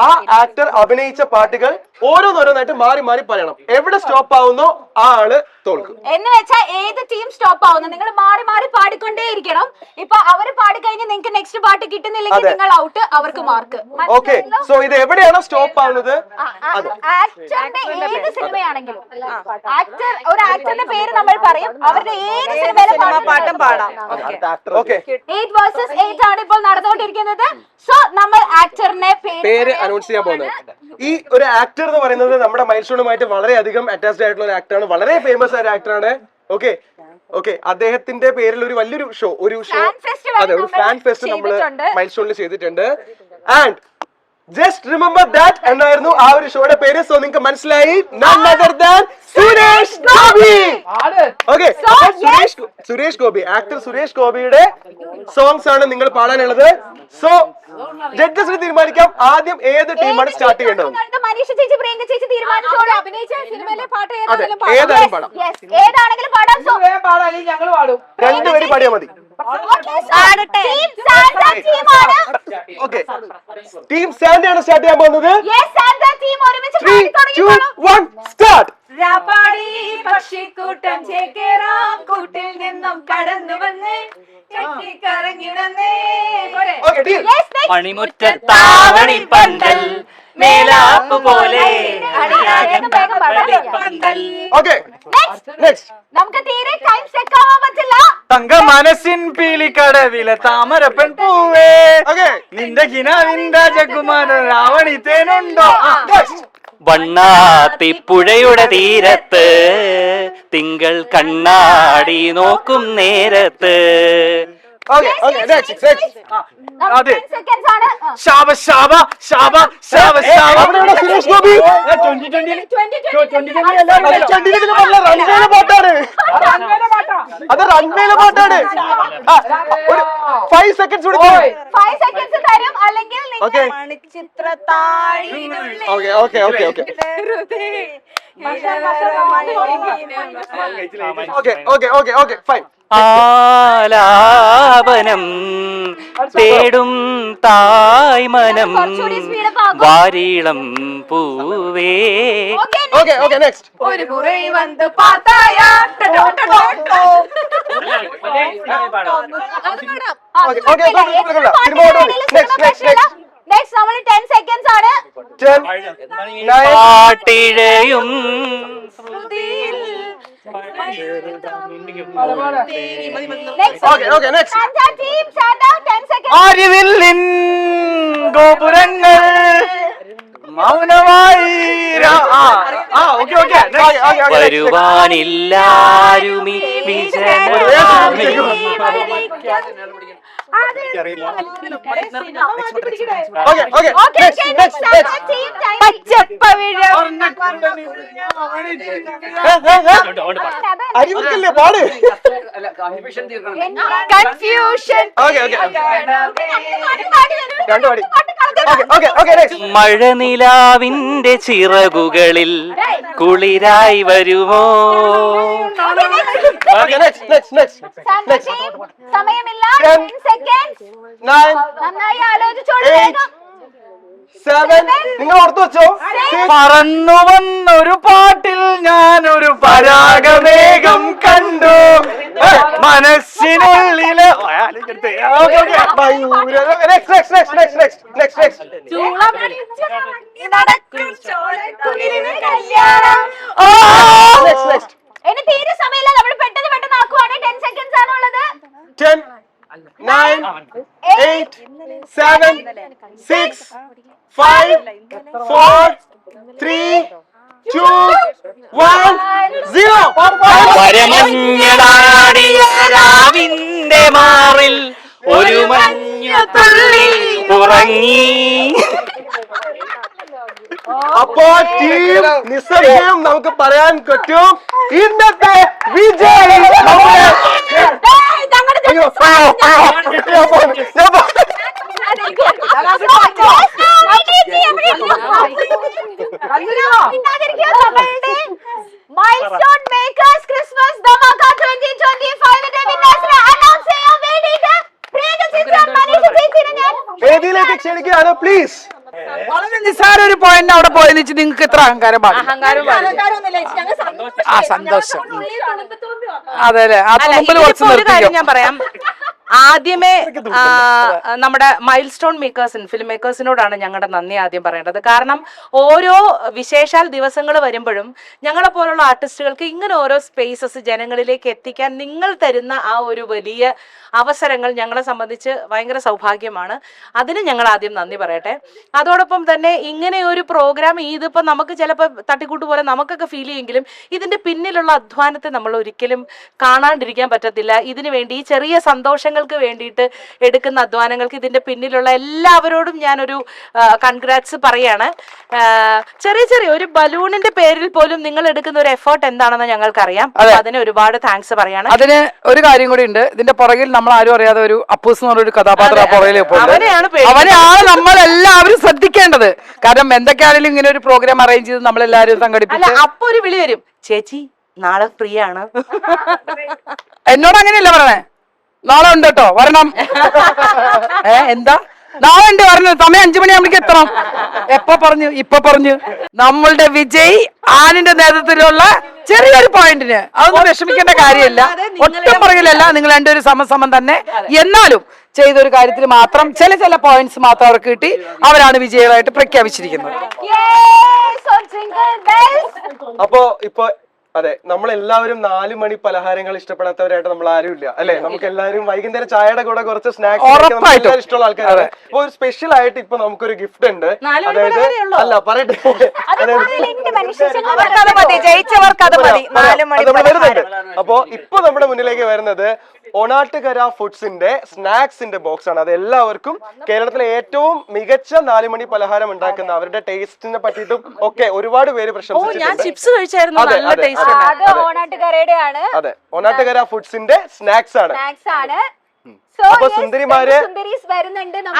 ആ ആക്ടർ അഭിനയിച്ച പാട്ടുകൾ ഓരോന്നോരോന്നായിട്ട് മാറി മാറി പറയണം. എവിടെ സ്റ്റോപ്പ് ആവുന്നോ ആ ആള് തോൽക്കും. എന്ന് വെച്ചാൽ ഏത് ടീം സ്റ്റോപ്പ് ആവുന്നു നിങ്ങൾ മാറി മാറി പാടിക്കൊണ്ടേയിരിക്കണം. ഇപ്പൊ അവര് പാടിക്കഴിഞ്ഞ് നിങ്ങൾക്ക് നെക്സ്റ്റ് പാട്ട് കിട്ടുന്നില്ലെങ്കിൽ നിങ്ങൾ ഔട്ട്, അവർക്ക് മാർക്ക്. ഓക്കെ, സോ ഇത് എവിടെയാണോ സ്റ്റോപ്പ് ആവുന്നത് ആക്ടറിന്റെ ഏത് സിനിമയാണെങ്കിലും ഒരു ആക്ടറിന്റെ പേര് നമ്മൾ പറയും. അവരുടെ ഏത് സിനിമയിലെ പാട്ടും പാടാം. 8 വേഴ്സസ് 8 ആണ് ഇപ്പോൾ നടന്നുകൊണ്ടിരിക്കുന്നത്. സോ നമ്മൾ ആക്ടറിനെ പേര് അനൗൺസ് ചെയ്യാൻ പോകുന്നത്. ഈ ഒരു ആക്ടർ എന്ന് പറയുന്നത് നമ്മുടെ മൈൽസ്റ്റോണുമായിട്ട് വളരെയധികം അറ്റാച്ച്ഡ് ആയിട്ടുള്ള ഒരു ആക്ടറാണ്. വളരെ ഫേമസ് ആയ ഒരു ആക്ടറാണ്. ഓക്കെ, അദ്ദേഹത്തിന്റെ പേരിൽ ഒരു വലിയൊരു ഒരു ഫാൻ ഫെസ്റ്റ് നമ്മൾ മൈൽസ്റ്റോണിൽ ചെയ്തിട്ടുണ്ട്. ആൻഡ് ജസ്റ്റ് റിമെമ്പർ ദാറ്റ് എന്നായിരുന്നു ആ ഒരു ഷോയുടെ പേര്. സോ നിങ്ങൾക്ക് മനസ്സിലായി, none other than Suresh Gopi. Okay, Suresh Gopi, actor Suresh ഗോപിയുടെ സോങ്സ് ആണ് നിങ്ങൾ പാടാനുള്ളത്. സോ ജഡ്ജസിന് തീരുമാനിക്കാം ആദ്യം ഏത് ടീമാണ് സ്റ്റാർട്ട് ചെയ്യേണ്ടത്. മനീഷ ചേച്ചി, പ്രിയങ്ക ചേച്ചി തീരുമാനിച്ചോളൂ. അഭിനയിച്ച സിനിമയിലെ പാട്ട് ഏതായാലും പാടാം. ഏതാണെങ്കിലും പാടാം. ഞങ്ങൾ പാടും. രണ്ടുപേരും പാടിയാൽ മതി. ടീം സാൻഡ ആണ് സ്റ്റാർട്ട് ചെയ്യാൻ പോകുന്നത്. 3, 2, 1 സ്റ്റാർട്ട്. പക്ഷിക്കൂട്ടം ചേക്കേറാം കൂട്ടിൽ നിന്നും കടന്നു വന്ന് കറങ്ങി വന്നേ മണിമുറ്റത്താവണി പന്തൽ മേലാപ്പ് പോലെ വേഗം പാടാം. ഓക്കെ നെക്സ്റ്റ് നമുക്ക് തീരെ ടൈം ചെക്ക് ആവാൻ പറ്റില്ല. തങ്ക മനസ്സിൻ പീലിക്കടവിലെ താമരപ്പൻ പൂവേ ഓക്കെ നിന്റെ കിനാവിൻ രാജകുമാരൻ രാവണി തേനുണ്ടോ? വണ്ണാത്തിപ്പുഴയുടെ തീരത്ത് തിങ്കൾ കണ്ണാടി നോക്കും നേരത്ത്. ഓക്കെ ഓക്കെ നെക്സ്റ്റ് നമുക്ക് അതെ. 10 seconds ആണ്. ശാബ ശാബ ശാബ ശാബ ശാബ അവിടെ സുരേഷ് ഗോപി 2020 റൺവേയിലെ പാട്ടാണ് അത് റൺവേയിലെ പാട്ടാണ് ഒരു 5 seconds കൊടുക്കും 5 seconds തരും, അല്ലെങ്കിൽ നിങ്ങൾ ഓക്കെ മണിച്ചിത്രത്താഴിനുള്ളിൽ okay okay okay okay okay okay okay okay fine ആലാപനം തേടും തായ്മനം കുറച്ചുകൂടി speed up ആക്കും. വാരീളം പൂവേ. Okay, ഓക്കെ ഓക്കെ നെക്സ്റ്റ് ഒരു മുறை വന്ന് പാത്തായ okay okay cinema next next നമ്മൾ 10 seconds ആണ്. 10 9 പാട്ടിഴയും Next. Okay okay next Santa team, Santa 10 seconds. ആര്യവില്ലിൻ ഗോപുരങ്ങൾ മൗനമായി ഓക്കെ ഓക്കെ വരുവാനില്ലാരുമി വിജയനാമി. Okay okay Okay, okay, next Santa team, അരിവക്കല്ലേ പാട് Confusion. ഓക്കെ ഓക്കെ രണ്ടു പാടി ഓക്കെ ഓക്കെ ഓക്കെ നെക്സ്റ്റ് മഴനിലാവിന്റെ ചിറകുകളിൽ കുളിരായി വരുമോ? ഓക്കെ നെക്സ്റ്റ് Santa team, സമയമില്ല. 10 10 seconds. 9 നന്നായി ആലോചിച്ചോളൂ 8 വേഗം. 7 നിങ്ങൾ ഓർത്തു വെച്ചോ പറന്നു വന്നൊരു പാട്ടിൽ ഞാനൊരു പരാഗമേഘം കണ്ടു മനസ്സിനുള്ളില് ഇനി തീരെ സമയമില്ല, നമ്മൾ പെട്ടെന്ന് ആക്കുവാണ്. 10 seconds ആണ് ഉള്ളത്. 10 9 8 7 6 5 4 3 2 1 0 പരമഞ്ഞടാടിയ രാവിന്റെ മാറിൽ ഒരു മഞ്ഞു തുള്ളി ഉറങ്ങി. അപ്പോ ടീം നിസ്സംശയം നമുക്ക് പറയാൻ പറ്റും ഇന്നത്തെ വിജയി നമ്മുടെ അയ്യോ മൈൽസ്റ്റോൺ മേക്കേഴ്സ് ക്രിസ്മസ് ധമാക 2025 വിന്നേഴ്സിനെ അനൗൺസ് ചെയ്യാൻ വേണ്ടിയിട്ട് പ്രിയങ്ക ചേച്ചി മനീഷ ചേച്ചിനെ ഞാൻ വേദിയിലേക്ക് ക്ഷണിക്കുകയാണ് പ്ലീസ് വളരെ നിസ്സാര ഒരു പോയിന്റ് അവിടെ പോയെന്ന് വെച്ച് നിങ്ങൾക്ക് ഇത്ര അഹങ്കാരം പാടില്ല. ആ സന്തോഷം അതെ അല്ലേ അത് അല്ല, മുമ്പിൽ ഇതിലിപ്പോ കുറച്ച് ഒരു കാര്യം നിർത്തിക്കോ. ഞാൻ പറയാം. ആദ്യമേ നമ്മുടെ മൈൽ സ്റ്റോൺ മേക്കേഴ്സിന് ഫിലിം മേക്കേഴ്സിനോടാണ് ഞങ്ങളുടെ നന്ദി ആദ്യം പറയേണ്ടത്. കാരണം ഓരോ വിശേഷാൽ ദിവസങ്ങൾ വരുമ്പോഴും ഞങ്ങളെ പോലുള്ള ആർട്ടിസ്റ്റുകൾക്ക് ഇങ്ങനെ ഓരോ സ്പേസസ് ജനങ്ങളിലേക്ക് എത്തിക്കാൻ നിങ്ങൾ തരുന്ന ആ ഒരു വലിയ അവസരങ്ങൾ ഞങ്ങളെ സംബന്ധിച്ച് ഭയങ്കര സൗഭാഗ്യമാണ്. അതിന് ഞങ്ങൾ ആദ്യം നന്ദി പറയട്ടെ. അതോടൊപ്പം തന്നെ ഇങ്ങനെ ഒരു പ്രോഗ്രാം ഇതിപ്പോൾ നമുക്ക് ചിലപ്പോൾ തട്ടിക്കൂട്ട് പോലെ നമുക്കൊക്കെ ഫീൽ ചെയ്യുമെങ്കിലും ഇതിൻ്റെ പിന്നിലുള്ള അധ്വാനത്തെ നമ്മൾ ഒരിക്കലും കാണാണ്ടിരിക്കാൻ പറ്റത്തില്ല. ഇതിനു വേണ്ടി ഈ ചെറിയ സന്തോഷങ്ങൾക്ക് വേണ്ടിയിട്ട് എടുക്കുന്ന അധ്വാനങ്ങൾക്ക് ഇതിൻ്റെ പിന്നിലുള്ള എല്ലാവരോടും ഞാനൊരു കൺഗ്രാറ്റ്സ് പറയാണ്. ചെറിയ ചെറിയ ഒരു ബലൂണിന്റെ പേരിൽ പോലും നിങ്ങൾ എടുക്കുന്ന ഒരു എഫേർട്ട് എന്താണെന്ന് ഞങ്ങൾക്കറിയാം. അതിന് ഒരുപാട് താങ്ക്സ് പറയാണ്. അതിന് ഒരു കാര്യം കൂടി ഉണ്ട്. ഇതിന്റെ പുറകിൽ നമ്മൾ ആരും അറിയാതെ ഒരു അപ്പൂസ് എന്ന് പറഞ്ഞൊരു കഥാപാത്രം പുറകിൽ അവനെയാണ് നമ്മളെല്ലാവരും ശ്രദ്ധിക്കേണ്ടത്. കാരണം എന്തൊക്കെയാണെങ്കിലും ഇങ്ങനെ ഒരു പ്രോഗ്രാം അറേഞ്ച് ചെയ്ത് നമ്മളെല്ലാവരും സംഘടിപ്പിച്ചു. അപ്പൊ ഒരു വിളി വരും, ചേച്ചി നാളെ ഫ്രീ ആണ്. എന്നോട് അങ്ങനെയല്ല പറയണേ, നാളെ ഉണ്ട് കേട്ടോ വരണം. എന്താ നാളെ ഉണ്ട് വരണം, സമയം 5 മണിയാകുമ്പോഴേക്ക് എത്തണം. എപ്പോ പറഞ്ഞു? ഇപ്പൊ പറഞ്ഞു. നമ്മളുടെ വിജയ് ആനിന്റെ നേതൃത്വത്തിലുള്ള ചെറിയൊരു പോയിന്റിന് അതൊന്നും വിഷമിക്കേണ്ട കാര്യമില്ല. ഒട്ടും പുറകിലല്ല, നിങ്ങൾ രണ്ടുപേരും സമസമം തന്നെ. എന്നാലും ചെയ്ത ഒരു കാര്യത്തിൽ മാത്രം ചില പോയിന്റ്സ് മാത്രം അവർക്ക് കിട്ടി. അവരാണ് വിജയികളായിട്ട് പ്രഖ്യാപിച്ചിരിക്കുന്നത്. അപ്പോ ഇപ്പൊ അതെ, നമ്മളെല്ലാവരും 4 മണി പലഹാരങ്ങൾ ഇഷ്ടപ്പെടാത്തവരായിട്ട് നമ്മൾ ആരും ഇല്ല അല്ലെ. നമുക്ക് എല്ലാവരും വൈകുന്നേരം ചായയുടെ കൂടെ കുറച്ച് സ്നാക്സ് ഇഷ്ടമുള്ള ആൾക്കാരാണ്. അപ്പൊ ഒരു സ്പെഷ്യൽ ആയിട്ട് ഇപ്പൊ നമുക്കൊരു ഗിഫ്റ്റ് ഉണ്ട്. അതായത് അല്ല പറയട്ടെ, അപ്പോ ഇപ്പൊ നമ്മുടെ മുന്നിലേക്ക് വരുന്നത് ഓണാട്ടുകര ഫുഡ്സിന്റെ സ്നാക്സിന്റെ ബോക്സ് ആണ്. അത് എല്ലാവർക്കും കേരളത്തിലെ ഏറ്റവും മികച്ച 4 മണി പലഹാരം ഉണ്ടാക്കുന്ന അവരുടെ ടേസ്റ്റിനെ പറ്റിയിട്ടും ഒക്കെ ഒരുപാട് പേര് പ്രശംസിച്ചിട്ടുണ്ട്. അതെ, ഓണാട്ടുകര ഫുഡ്സിന്റെ സ്നാക്സ് ആണ്. അപ്പൊ സുന്ദരിമാര്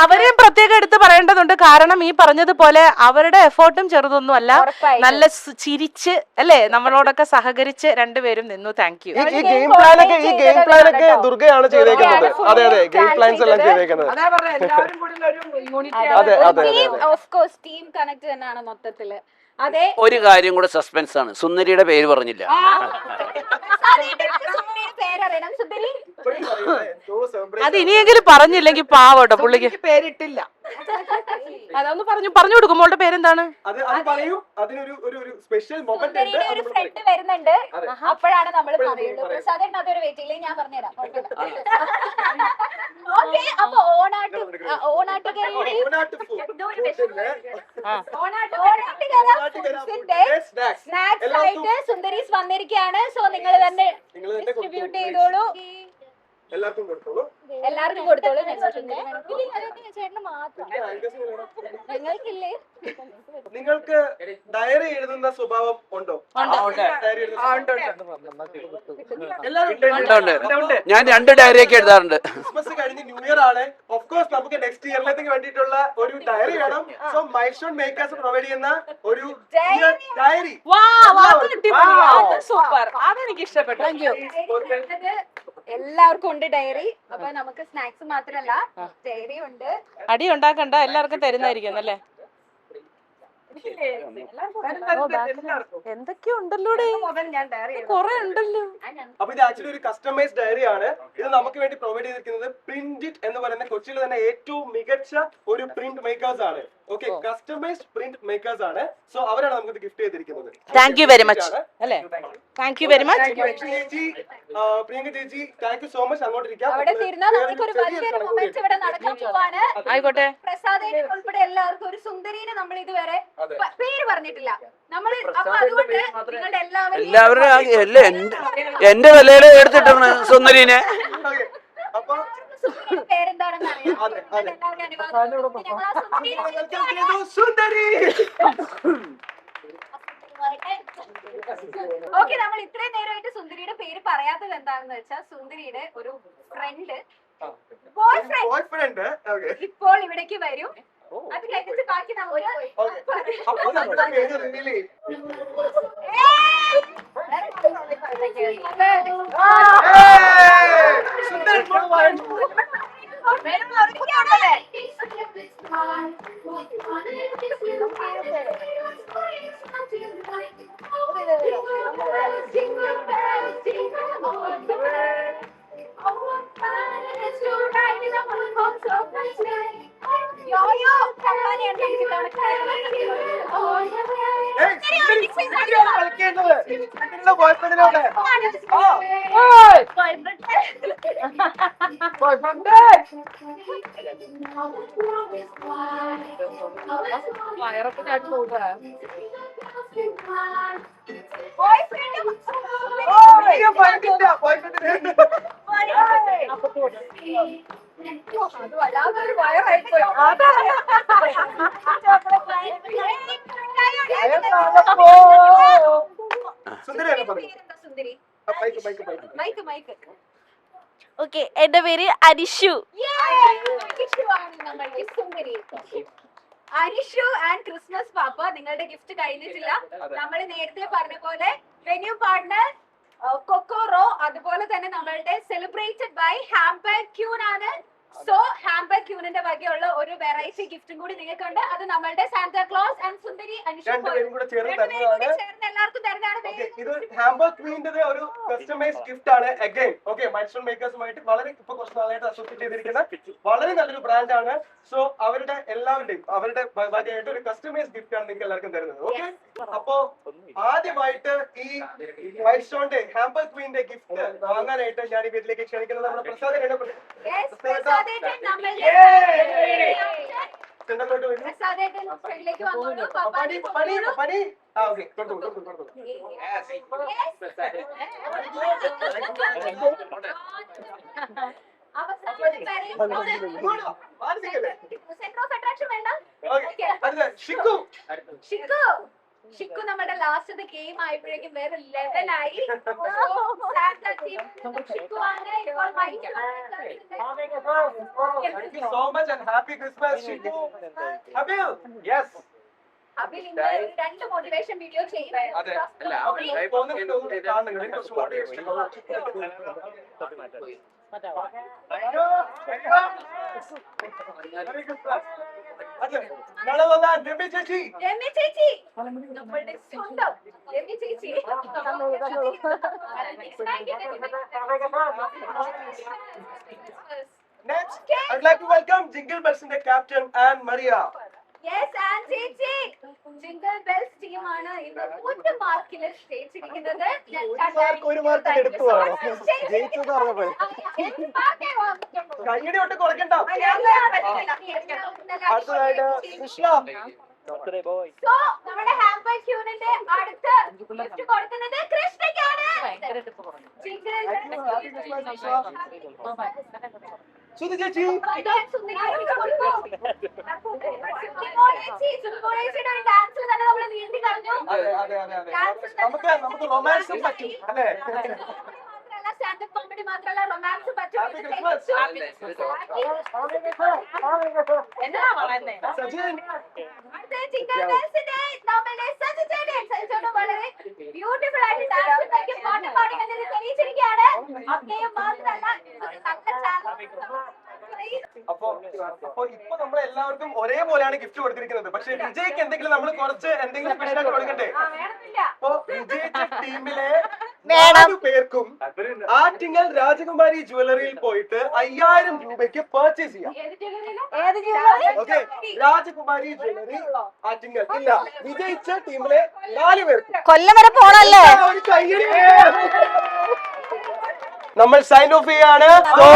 അവരെയും പ്രത്യേകം എടുത്ത് പറയേണ്ടതുണ്ട്. കാരണം ഈ പറഞ്ഞതുപോലെ അവരുടെ എഫേർട്ടും ചെറുതൊന്നും അല്ല. നല്ല ചിരിച്ച് അല്ലേ നമ്മളോടൊക്കെ സഹകരിച്ച് രണ്ടുപേരും നിന്നു. Thank you. ഈ ഗെയിം പ്ലാൻ ഒക്കെ ദുർഗയാണ് ചെയ്തേക്കുന്നത്. അതെ അതെ, ഗെയിം പ്ലാൻസ് എല്ലാം ചെയ്തേക്കുന്നത്. അതെ അതെ ടീം കണക്ട് തന്നെയാണ് മൊത്തത്തില്. അതെ, ഒരു കാര്യം കൂടെ സസ്പെൻസ് ആണ്, സുന്ദരിയുടെ പേര് പറഞ്ഞില്ല. പേരറിയണം സുന്ദരി. അത് ഇനിയെങ്കിലും പറഞ്ഞില്ലെങ്കിൽ പാവട്ടോ പുള്ളിക്ക്. പേരിട്ടില്ല. അതൊന്ന് പറഞ്ഞു കൊടുക്കും. മോളുടെ പേരെന്താണ്? സുന്ദരിയുടെ ഒരു ഫ്രണ്ട് വരുന്നുണ്ട്, അപ്പോഴാണ് നമ്മൾ പറയുള്ളൂ. പ്രസാദേട്ടൻ അതൊരു വെയിറ്റില്ലേ, ഞാൻ പറഞ്ഞുതരാം. ഓക്കെ, അപ്പൊ സ്നാക്സ് ആയിട്ട് സുന്ദരീസ് വന്നിരിക്കുകയാണ്. സോ നിങ്ങൾ തന്നെ ഡിസ്ട്രിബ്യൂട്ട് ചെയ്തോളൂ. എല്ലാവർക്കും കൊടുത്തോളൂ. ചേട്ടന് മാത്രം ഞങ്ങൾക്കില്ലേ? നിങ്ങൾക്ക് ഡയറി എഴുതുന്ന സ്വഭാവം ഉണ്ടോ? ഞാൻ 2 ഡയറിയൊക്കെ എഴുതാറുണ്ട്. ക്രിസ്മസ് കഴിഞ്ഞ് ന്യൂ ഇയർ ആണ്. ഓഫ് കോഴ്സ് നമുക്ക് നെക്സ്റ്റ് ഇയറിലേക്ക് വേണ്ടിയിട്ടുള്ള ഒരു ഡയറി വേണം. സോ മൈൽസ്റ്റോൺ മേക്കേഴ്സ് പ്രൊവൈഡ് ചെയ്യുന്ന ഒരു ഡയറി. സൂപ്പർ, അതെനിക്ക് ഇഷ്ടപ്പെട്ടു. എല്ലാവർക്കും ഉണ്ട് ഡയറി. അപ്പൊ നമുക്ക് സ്നാക്സ് മാത്രല്ല ഡയറി ഉണ്ട്. അടി ഉണ്ടാക്കണ്ട, എല്ലാവർക്കും തരുന്നതായിരിക്കും അല്ലേ? എന്തൊക്കെയോ ഉണ്ടല്ലോ, കൊറേ ഉണ്ടല്ലോ. അപ്പൊ ഇത് ആക്ച്വലി ഒരു കസ്റ്റമൈസ്ഡ് ഡയറി ആണ്. ഇത് നമുക്ക് വേണ്ടി പ്രൊവൈഡ് ചെയ്തിരിക്കുന്നത് പ്രിന്റ് എന്ന് പറയുന്ന കൊച്ചിയിൽ തന്നെ ഏറ്റവും മികച്ച ഒരു പ്രിന്റ് മേക്കേഴ്സ് ആണ്. ഓക്കെ, കസ്റ്റമൈസ്ഡ് പ്രിന്റ് മേക്കേഴ്സ് ആണ്. സോ അവരാണ് നമുക്ക് ഗിഫ്റ്റ് ചെയ്തിരിക്കുന്നത്. താങ്ക് യു വെരി മച്ച് അല്ലേ? Thank you very much Priyanka ചേച്ചി, താങ്ക് യു സോ മച്ച്. അങ്ങോട്ട് അവിടെ തീർന്നാൽ നമുക്കൊരു വലിയൊരു മൊമെന്റ് ഇവിടെ നടക്കാൻ പോവാണ്. ആയിക്കോട്ടെ. പ്രസാദേനെ ഉൾപ്പെടെ എല്ലാവർക്കും ഒരു സുന്ദരീനെ നമ്മൾ ഇതുവരെ പേര് പറഞ്ഞിട്ടില്ല. നമ്മൾ അപ്പൊ അതുകൊണ്ട് നിങ്ങളുടെ എല്ലാവരും എന്റെ വിലയില് എടുത്തിട്ടാണ് സുന്ദരീനെ. അപ്പൊ പേരെന്താണെന്ന് അറിയാം. ഓക്കെ, നമ്മൾ ഇത്രയും നേരമായിട്ട് സുന്ദരിയുടെ പേര് പറയാത്തത് എന്താണെന്ന് വെച്ചാൽ സുന്ദരിയുടെ ഒരു ഫ്രണ്ട്, ബോയ് ഫ്രണ്ട് ഇപ്പോൾ ഇവിടേക്ക് വരും. അത് കഴിഞ്ഞിട്ട് ബാക്കി നമുക്ക് ഓക്കെ, എന്റെ പേര് അരിഷു. അരിഷു ആൻഡ് ക്രിസ്മസ് പാപ്പ, നിങ്ങളുടെ ഗിഫ്റ്റ് കഴിഞ്ഞിട്ടില്ല. നമ്മൾ നേരത്തെ പറഞ്ഞ പോലെ വെന്യൂ പാർട്ട്ണർ കൊക്കോറോ, അതുപോലെ തന്നെ നമ്മളുടെ സെലിബ്രേറ്റഡ് ബൈ ഹാംബർഗ് ക്യൂൻ ആണ് സോ ഹാമ്പർ ക്യൂണിന്റെ വകയുള്ള ഒരു വെറൈറ്റി ഗിഫ്റ്റും കൂടി നിങ്ങൾക്കുണ്ട്. അത് നമ്മളുടെ സാന്റാ ക്ലോസ് ആൻഡ് സുന്ദരി അനുഷ രണ്ടുപേരും കൂടെ ചേർന്ന് രണ്ടുപേരും തരുന്നതാണ്. കൂടി ചേർന്ന് എല്ലാവർക്കും തരുന്നതാണ്. Okay, ഇത് ഹാമ്പർ ക്വീന്റെ ഒരു കസ്റ്റമൈസ് ഗിഫ്റ്റ് ആണ്. അഗൈൻ ഓക്കെ, മൈൽസ്റ്റോൺ മേക്കേഴ്സുമായിട്ട് വളരെ ഇപ്പൊ കുറച്ച് നാളായിട്ട് അസോസിയേറ്റ് ചെയ്തിരിക്കുന്ന വളരെ നല്ലൊരു ബ്രാൻഡ് ആണ്. സോ അവരുടെ എല്ലാവരുടെയും അവരുടെ വകയായിട്ട് ഒരു കസ്റ്റമൈസ് ഗിഫ്റ്റ് ആണ് നിങ്ങൾക്ക് എല്ലാവർക്കും തരുന്നത്. ഓക്കെ, അപ്പോ ആദ്യമായിട്ട് ഈ മൈൽസ്റ്റോണിന്റെ ഹാമ്പർ ക്വീന്റെ ഗിഫ്റ്റ് വാങ്ങാനായിട്ട് ഞാൻ ഈ വീട്ടിലേക്ക് ക്ഷണിക്കുന്നത് നമ്മുടെ പ്രസാദ് Yes, പ്രസാദേട്ടൻ നമ്മളുടെ സെന്ററിലോട്ട് വരുന്നു. പ്രസാദേട്ടൻ സൈഡിലേക്ക് വന്നോളൂ. പണി പണി പണി ആ ഓക്കെ കൊടുത്തു. സെന്റർ ഓഫ് അട്രാക്ഷൻ വേണ്ട. ഷിക്കു നമ്മുടെ ലാസ്റ്റ് ഗെയിം ആയപ്പോഴേക്കും വേറെ ലെവലായി. അബിൽ ഇന്ന് രണ്ട് മോട്ടിവേഷൻ വീഡിയോ ചേച്ചി രമ്യ ചേച്ചി നമ്മളുടെ സ്വന്തം രമ്യ ചേച്ചി. Next, I'd like to welcome Jingle Bells in the captain and Maria. Yes, and ചേച്ചി ജിംഗിൾ ബെൽസ് ടീമാണ് ഇന്ന് 1 മാർക്കിൽ ജയിച്ചിരിക്കുന്നത്. ഒരു മാർക്ക് എടുത്തു പോകണം. ജയിച്ചു പറഞ്ഞപ്പോ കൈയടി ഒട്ട് കുറയ്ക്കണ്ട. അടുത്തതായിട്ട് കൃഷ്ണ. സോ നമ്മുടെ ഹാമ്പർ ക്യൂണിന്റെ അടുത്ത ഗിഫ്റ്റ് കൊടുക്കുന്നത് കൃഷ്ണയ്ക്കാണ്. സുധി ചേച്ചി. നമുക്ക് റൊമാൻസും പറ്റും അല്ലേ? സ്റ്റാൻഡപ്പ് കോമഡി മാത്രമല്ല റൊമാൻസും പറ്റും. സജിൻ. വളരെ ബ്യൂട്ടിഫുൾ ആയിട്ട് ഡാൻസ് പാട്ട് പാടി തെളിയിച്ചിരിക്കുകയാണ്. അഭിനയം മാത്രമല്ല അപ്പൊ ഇപ്പൊ നമ്മൾ എല്ലാവർക്കും ഒരേപോലെയാണ് ഗിഫ്റ്റ് കൊടുത്തിരിക്കുന്നത്. പക്ഷെ വിജയ്ക്ക് എന്തെങ്കിലും നമ്മൾ കുറച്ച് എന്തെങ്കിലും സ്പെഷ്യൽ ആയിട്ട് കൊടുക്കണ്ടേ? അപ്പൊ വിജയിച്ച ടീമിലെ 4 പേർക്കും ആറ്റിങ്ങൽ രാജകുമാരി ജ്വല്ലറിയിൽ പോയിട്ട് 5000 രൂപയ്ക്ക് പർച്ചേസ് ചെയ്യാം. ഓക്കെ, രാജകുമാരി ജ്വല്ലറി ആറ്റിങ്ങൽ. ഇല്ല, വിജയിച്ച ടീമിലെ 4 പേർക്കും കൊല്ലം വരെ പോണല്ലേ? ഒരു കയ്യടി. നമ്മൾ സൈൻ ഓഫ് ചെയ്യാണ്. So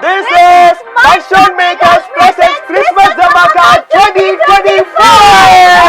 this is Milestone Makers presents Christmas Dhamaka 2025.